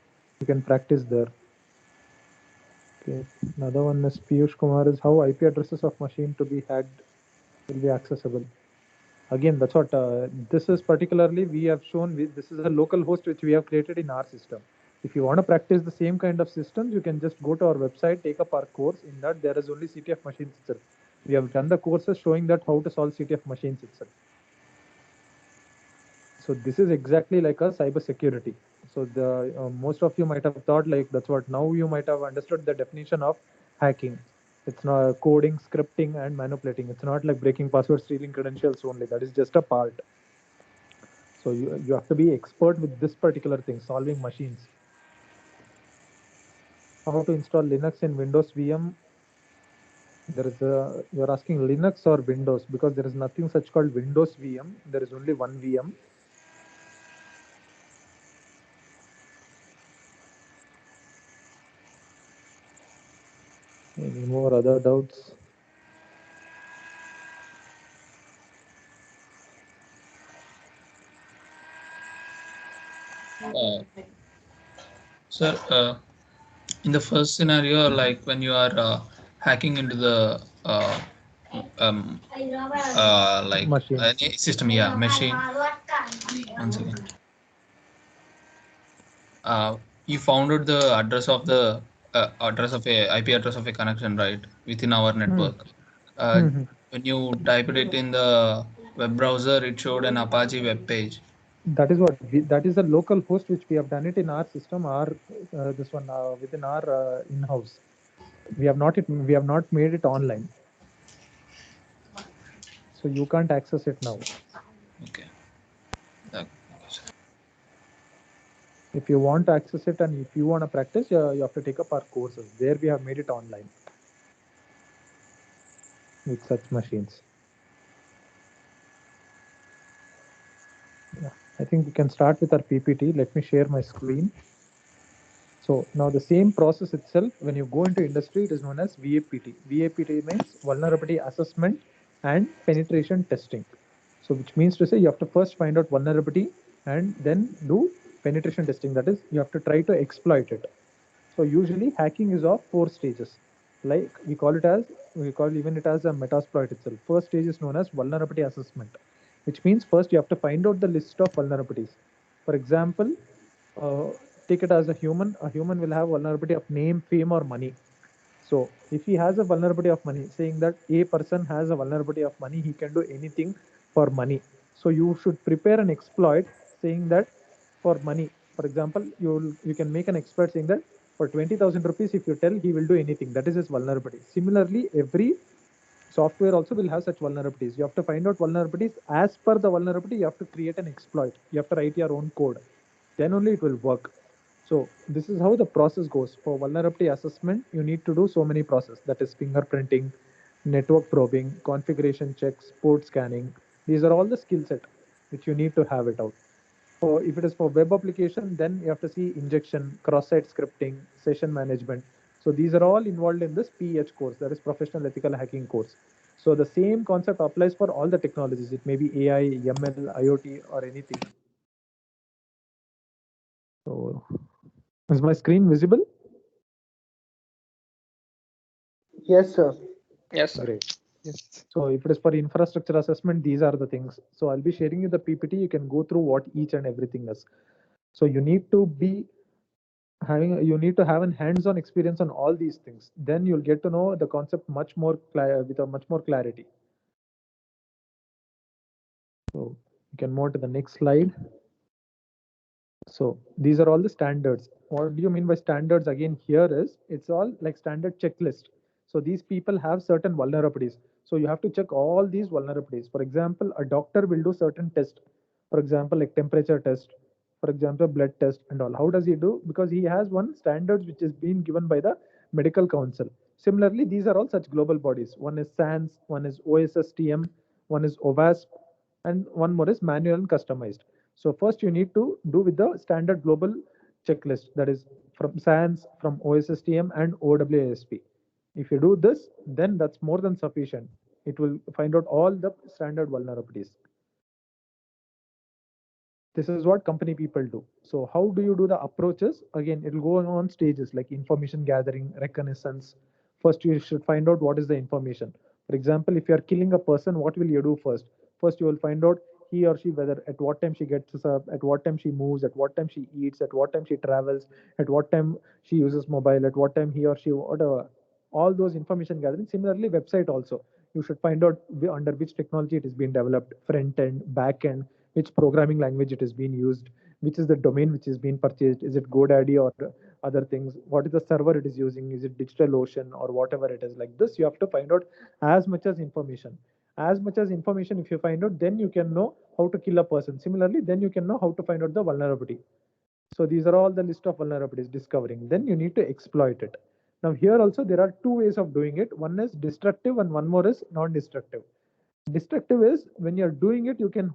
You can practice there. Okay. Another one is Piyush Kumar is how IP addresses of machine to be hacked will be accessible. Again, that's what this is particularly we have shown. This is a local host which we have created in our system. If you want to practice the same kind of systems, you can just go to our website, take up our course. In that, there is only CTF machines itself. We have done the courses showing that how to solve CTF machines itself. So this is exactly like a cyber security. So the most of you might have thought like that's what now you might have understood the definition of hacking. It's not coding, scripting, and manipulating. It's not like breaking passwords, stealing credentials only. That is just a part. So you have to be expert with this particular thing, solving machines. How to install Linux in Windows VM? There is a you're asking Linux or Windows because there is nothing such called Windows VM. There is only one VM. Any more other doubts? Sir, in the first scenario, like when you are hacking into the like Machines. any system, yeah, machine. Once again, you found out the address of a IP address of a connection, right, within our network. When you typed it in the web browser, it showed an Apache web page. That is what that is a local host which we have done it in our system. Our this one within our in-house. We have not made it online, so you can't access it now. Okay. If you want to access it and if you want to practice, you have to take up our courses. There we have made it online with such machines. Yeah, I think we can start with our PPT. Let me share my screen. So now the same process itself, when you go into industry, it is known as VAPT. VAPT means vulnerability assessment and penetration testing. So which means to say you have to first find out vulnerability and then do penetration testing. That is, you have to try to exploit it. So usually hacking is of 4 stages. like we call even it as a metasploit itself. First stage is known as vulnerability assessment, which means first you have to find out the list of vulnerabilities. For example, uh, take it as a human will have vulnerability of name, fame, or money. So if he has a vulnerability of money, saying that a person has a vulnerability of money, he can do anything for money. So you should prepare an exploit saying that for money. For example, you can make an exploit saying that for 20,000 rupees, if you tell, he will do anything. That is his vulnerability. Similarly, every software also will have such vulnerabilities. You have to find out vulnerabilities. As per the vulnerability, you have to create an exploit. You have to write your own code. Then only it will work. So this is how the process goes. For vulnerability assessment, you need to do so many processes. That is fingerprinting, network probing, configuration checks, port scanning. These are all the skill set which you need to have it out. For if it is for web application, then you have to see injection, cross-site scripting, session management. So these are all involved in this PH course, that is professional ethical hacking course. So the same concept applies for all the technologies. It may be AI, ML, IoT, or anything. So is my screen visible? Yes, sir. Yes, sir. Great. Yes. So if it is for infrastructure assessment, these are the things. So I'll be sharing you the PPT. You can go through what each and everything is. So you need to have a hands-on experience on all these things. Then you'll get to know the concept much more with a much more clarity. So you can move to the next slide. So these are all the standards. What do you mean by standards? Again, here is it's all like standard checklist. So these people have certain vulnerabilities. So you have to check all these vulnerabilities. For example, a doctor will do certain tests. For example, like temperature test, for example, blood test and all. How does he do? Because he has one standards which is being given by the medical council. Similarly, these are all such global bodies. One is SANS, one is OSSTM, one is OWASP, and one more is manual and customized. So first you need to do with the standard global checklist, that is from SANS, from OSSTM and OWASP. If you do this, then that's more than sufficient. It will find out all the standard vulnerabilities. This is what company people do. So how do you do the approaches? Again, it will go on stages like information gathering, reconnaissance. First, you should find out what is the information. For example, if you are killing a person, what will you do first? First, you will find out he or she, whether at what time she gets up, at what time she moves, at what time she eats, at what time she travels, at what time she uses mobile, at what time he or she, whatever. All those information gathering. Similarly, website also. You should find out under which technology it is being developed, front end, back end, which programming language it is being used, which is the domain which is being purchased, is it GoDaddy or other things, what is the server it is using, is it DigitalOcean or whatever it is. Like this, you have to find out as much as information. As much as information, if you find out, then you can know how to kill a person. Similarly, then you can know how to find out the vulnerability. So these are all the list of vulnerabilities discovering. Then you need to exploit it. Now here also there are two ways of doing it. One is destructive and one more is non-destructive. Destructive is when you're doing it, you can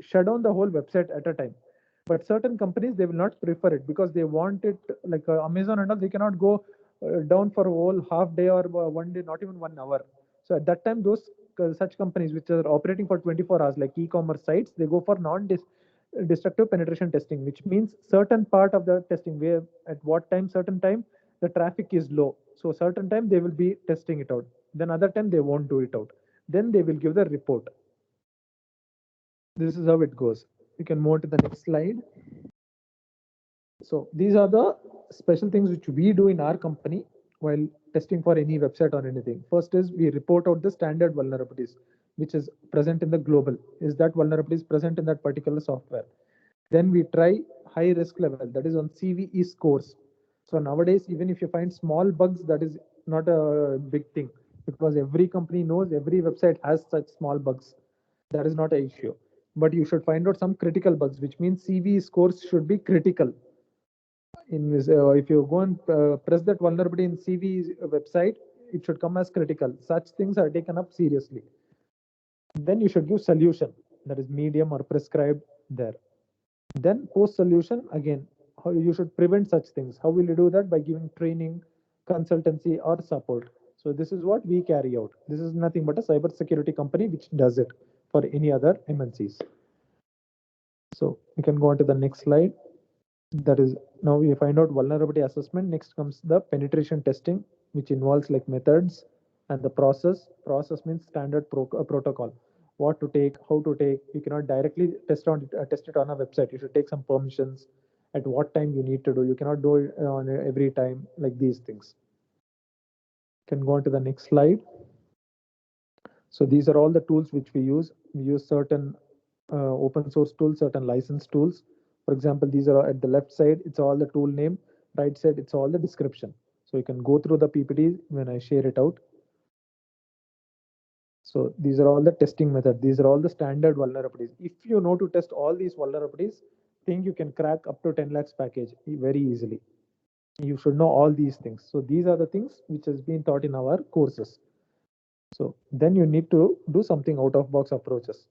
shut down the whole website at a time. But certain companies, they will not prefer it because they want it, like Amazon and all, they cannot go down for a whole half day or one day, not even 1 hour. So at that time, those such companies which are operating for 24 hours, like e-commerce sites, they go for non-destructive penetration testing, which means certain part of the testing where at what time, certain time, the traffic is low. So certain time they will be testing it out. Then other time they won't do it out. Then they will give the report. This is how it goes. You can move to the next slide. So these are the special things which we do in our company while testing for any website or anything. First is we report out the standard vulnerabilities which is present in the global. Is that vulnerability is present in that particular software? Then we try high risk level, that is on CVE scores. So nowadays, even if you find small bugs, that is not a big thing because every company knows every website has such small bugs. That is not an issue. But you should find out some critical bugs, which means CVE scores should be critical. If you go and press that vulnerability in CV website, it should come as critical. Such things are taken up seriously. Then you should give solution, that is medium or prescribed there. Then post solution, again, how you should prevent such things. How will you do that? By giving training, consultancy or support. So this is what we carry out. This is nothing but a cybersecurity company which does it for any other MNCs. So you can go on to the next slide. That is, now we find out vulnerability assessment. Next comes the penetration testing, which involves like methods and the process. Process means standard protocol, what to take, how to take. You cannot directly test it on a website. You should take some permissions, at what time you need to do. You cannot do it on every time, like these things. Can go on to the next slide. So these are all the tools which we use. We use certain open source tools, certain licensed tools. For example, these are at the left side, it's all the tool name. Right side, it's all the description. So you can go through the PPT when I share it out. So these are all the testing methods. These are all the standard vulnerabilities. If you know to test all these vulnerabilities, think you can crack up to 10 lakhs package very easily. You should know all these things. So these are the things which has been taught in our courses. So then you need to do something out of box approaches.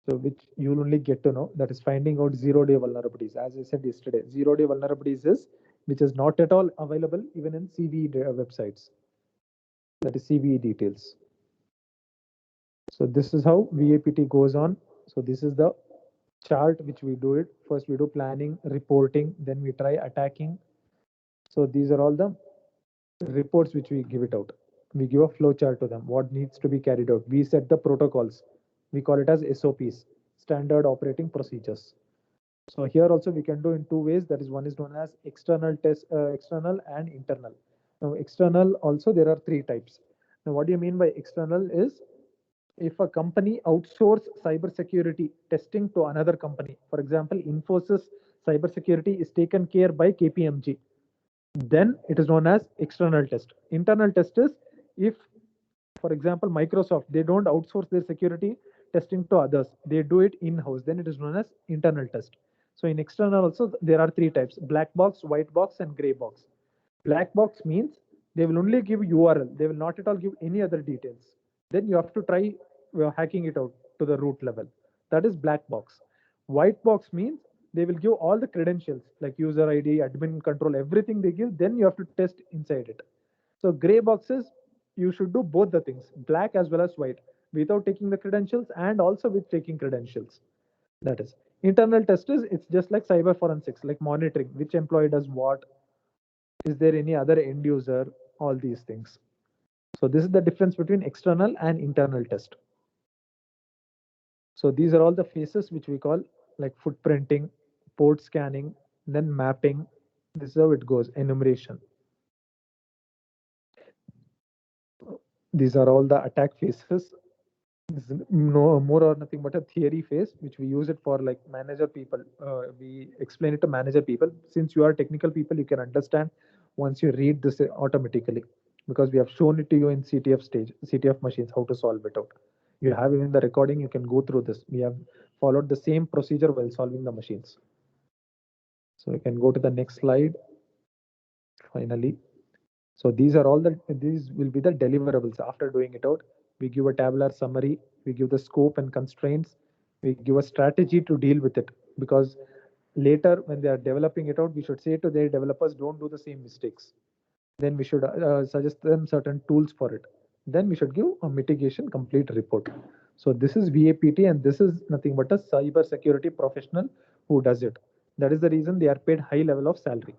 So which you'll only get to know, that is finding out 0-day vulnerabilities. As I said yesterday, 0-day vulnerabilities is which is not at all available even in CVE websites. That is CVE details. So this is how VAPT goes on. So this is the chart which we do it. First we do planning, reporting, then we try attacking. So these are all the reports which we give it out. We give a flow chart to them, what needs to be carried out. We set the protocols. We call it as SOPs, standard operating procedures. So here also we can do in two ways. That is, one is known as external test, external and internal. Now external also there are three types. Now what do you mean by external is if a company outsource cybersecurity testing to another company. For example, Infosys cybersecurity is taken care by KPMG. Then it is known as external test. Internal test is if, for example, Microsoft, they don't outsource their security testing to others. They do it in-house. Then it is known as internal test. So in external also, there are three types: black box, white box, and gray box. Black box means they will only give URL. They will not at all give any other details. Then you have to try hacking it out to the root level. That is black box. White box means they will give all the credentials like user ID, admin control, everything they give. Then you have to test inside it. So gray boxes, you should do both the things, black as well as white, without taking the credentials and also with taking credentials. That is, internal test is, it's just like cyber forensics, like monitoring which employee does what, is there any other end user, all these things. So this is the difference between external and internal test. So these are all the phases which we call like footprinting, port scanning, then mapping. This is how it goes, enumeration. These are all the attack phases. This is no more or nothing but a theory phase, which we use it for like manager people. We explain it to manager people. Since you are technical people, you can understand once you read this automatically, because we have shown it to you in CTF stage, CTF machines, how to solve it out. You have even the recording, you can go through this. We have followed the same procedure while solving the machines. So you can go to the next slide. Finally, so these are all these will be the deliverables. After doing it out, we give a tabular summary, we give the scope and constraints, we give a strategy to deal with it. Because later when they are developing it out, we should say to their developers, don't do the same mistakes. Then we should suggest them certain tools for it. Then we should give a mitigation complete report. So this is VAPT, and this is nothing but a cyber security professional who does it. That is the reason they are paid high level of salary.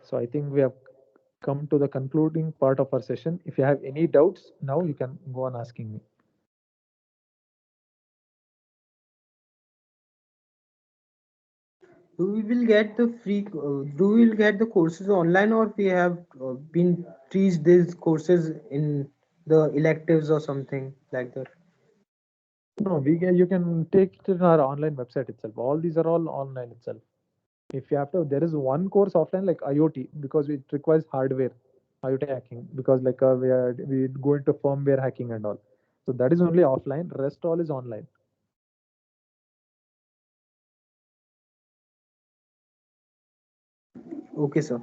So I think we have come to the concluding part of our session. If you have any doubts, now you can go on asking me. Do we will get the free? Do we will get the courses online, or we have been teach these courses in the electives or something like that? No, you can take it in our online website itself. All these are all online itself. If you have to, there is one course offline like IoT, because it requires hardware, IoT hacking, because like we go into firmware hacking and all. So that is only offline. Rest all is online. Okay, sir.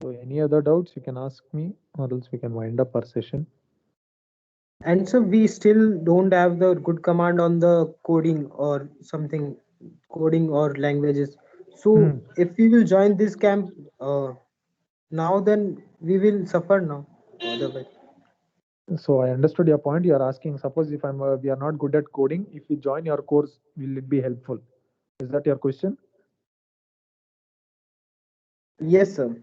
So any other doubts you can ask me, or else we can wind up our session. And so we still don't have the good command on the coding or something, coding or languages. So if we will join this camp now, then we will suffer now. Otherwise, So I understood your point. You are asking, suppose if we are not good at coding, if we join your course, will it be helpful? Is that your question? yes, sir.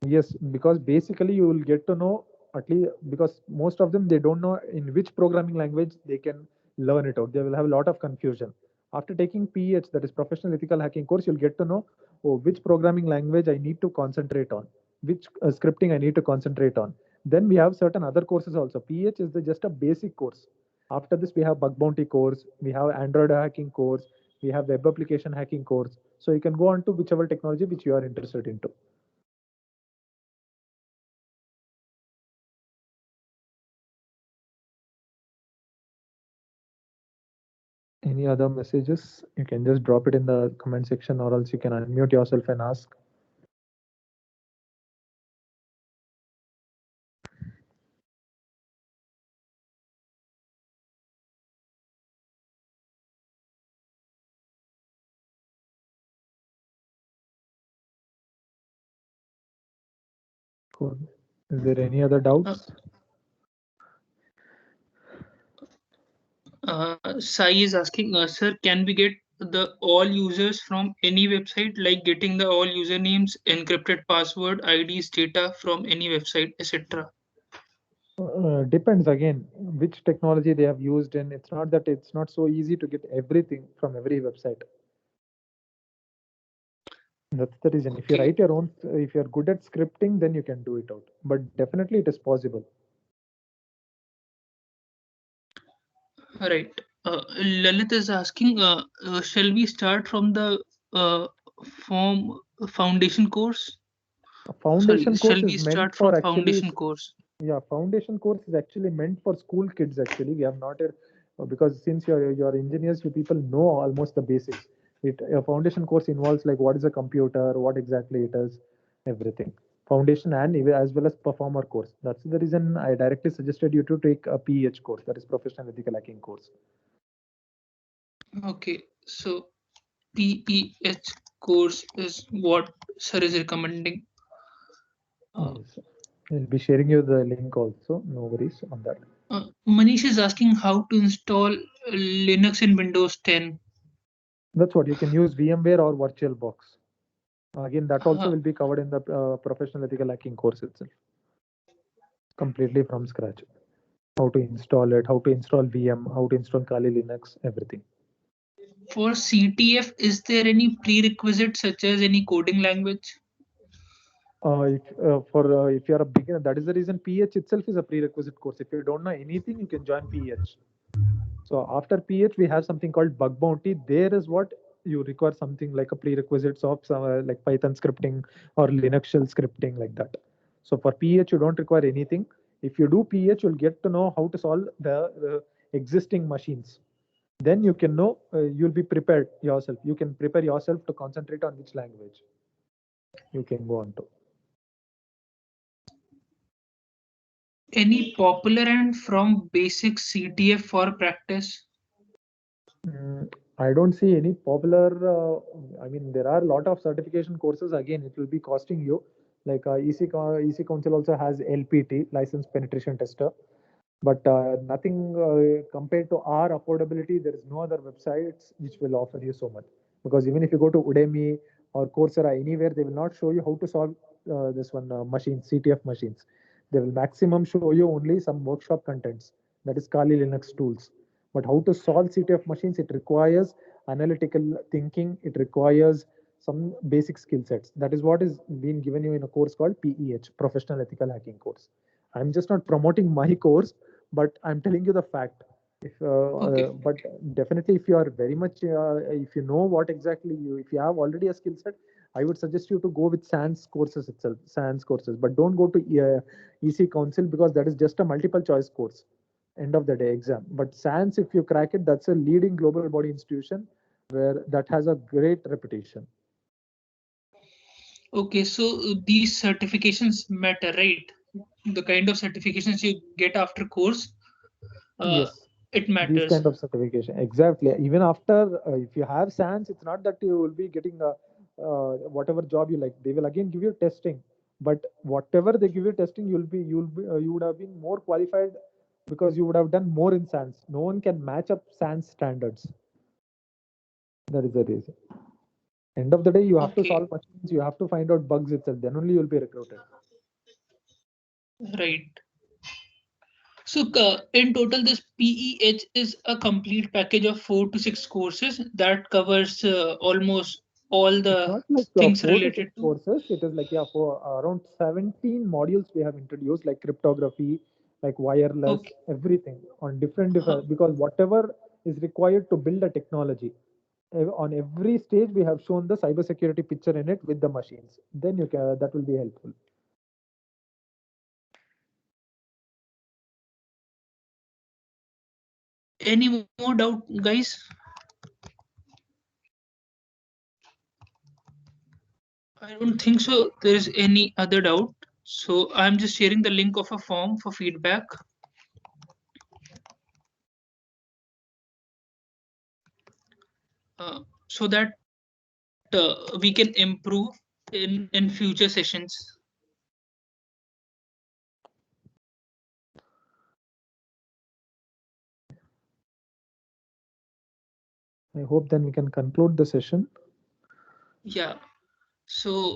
Yes, because basically you will get to know, at least because most of them they don't know in which programming language they can learn it out. They will have a lot of confusion. After taking PH, that is Professional Ethical Hacking course, you'll get to know, oh, which programming language I need to concentrate on, which scripting I need to concentrate on. Then we have certain other courses also. PH is just a basic course. After this, we have bug bounty course, we have Android hacking course, we have web application hacking course. So you can go on to whichever technology which you are interested into. Any other messages? You can just drop it in the comment section, or else you can unmute yourself and ask. Cool. Is there any other doubts? Sai is asking, sir, can we get the all users from any website, like getting the all usernames, encrypted password, IDs, data from any website, etc.? Depends again which technology they have used, and it's not that it's not so easy to get everything from every website. That's the reason. If you write your own, if you're good at scripting, then you can do it out. But definitely it is possible. Right. Lalit is asking, shall we start from the form foundation course? Foundation Sorry, course shall we is meant start for from actually, foundation course? yeah, foundation course is actually meant for school kids. Actually, we have not because since you're engineers, you people know almost the basics. A foundation course involves like what is a computer, what exactly it is, everything. Foundation and as well as performer course. That's the reason I directly suggested you to take a PEH course, that is Professional Ethical Hacking course. Okay, so PEH course is what sir is recommending. Yes. I'll be sharing you the link also. No worries on that. Manish is asking how to install Linux in Windows 10. That's what you can use VMware or VirtualBox. Again, that also will be covered in the Professional Ethical Hacking course itself. Completely from scratch. How to install it, how to install VM, how to install Kali Linux, everything. For CTF, is there any prerequisite such as any coding language? If you are a beginner, that is the reason PH itself is a prerequisite course. If you don't know anything, you can join PH. So after PH, we have something called bug bounty. There is what you require something like a prerequisites of some, like Python scripting or Linux shell scripting like that. So for PH, you don't require anything. If you do PH, you'll get to know how to solve the existing machines. Then you can know, you'll be prepared yourself. You can prepare yourself to concentrate on which language you can go on to. Any popular and from basic CTF for practice? I don't see any popular. I mean, there are a lot of certification courses. Again, it will be costing you. Like EC Council also has LPT, License Penetration Tester, but nothing compared to our affordability. There is no other websites which will offer you so much. Because even if you go to Udemy or Coursera, anywhere, they will not show you how to solve this one machine, CTF machines. They will maximum show you only some workshop contents, that is Kali Linux tools. But how to solve CTF machines, it requires analytical thinking, it requires some basic skill sets. That is what is being given you in a course called PEH, Professional Ethical Hacking course. I'm just not promoting my course, but I'm telling you the fact. But definitely, if you are very much, if you know what exactly if you have already a skill set, I would suggest you to go with SANS courses itself, SANS courses. But don't go to EC Council, because that is just a multiple choice course, end of the day exam. But SANS, if you crack it, that's a leading global body institution where that has a great reputation. Okay, so these certifications matter, right? The kind of certifications you get after course, Yes, it these matters. kind of certification, exactly. Even after, if you have SANS, it's not that you will be getting whatever job you like. They will again give you testing. But whatever they give you testing, you would have been more qualified because you would have done more in SANS. No one can match up SANS standards. That is the reason. End of the day, you have to solve machines, you have to find out bugs itself. Then only you'll be recruited. Right. So in total, this PEH is a complete package of 4 to 6 courses that covers almost all the Not like things 4 to 6 related to. courses. It is like, yeah, for around 17 modules we have introduced, like cryptography, like wireless, everything on different because whatever is required to build a technology, on every stage we have shown the cybersecurity picture in it with the machines. Then you can, that will be helpful. Any more doubt, guys? I don't think so. There is any other doubt. So I'm just sharing the link of a form for feedback. So that we can improve in future sessions. I hope then we can conclude the session. Yeah. So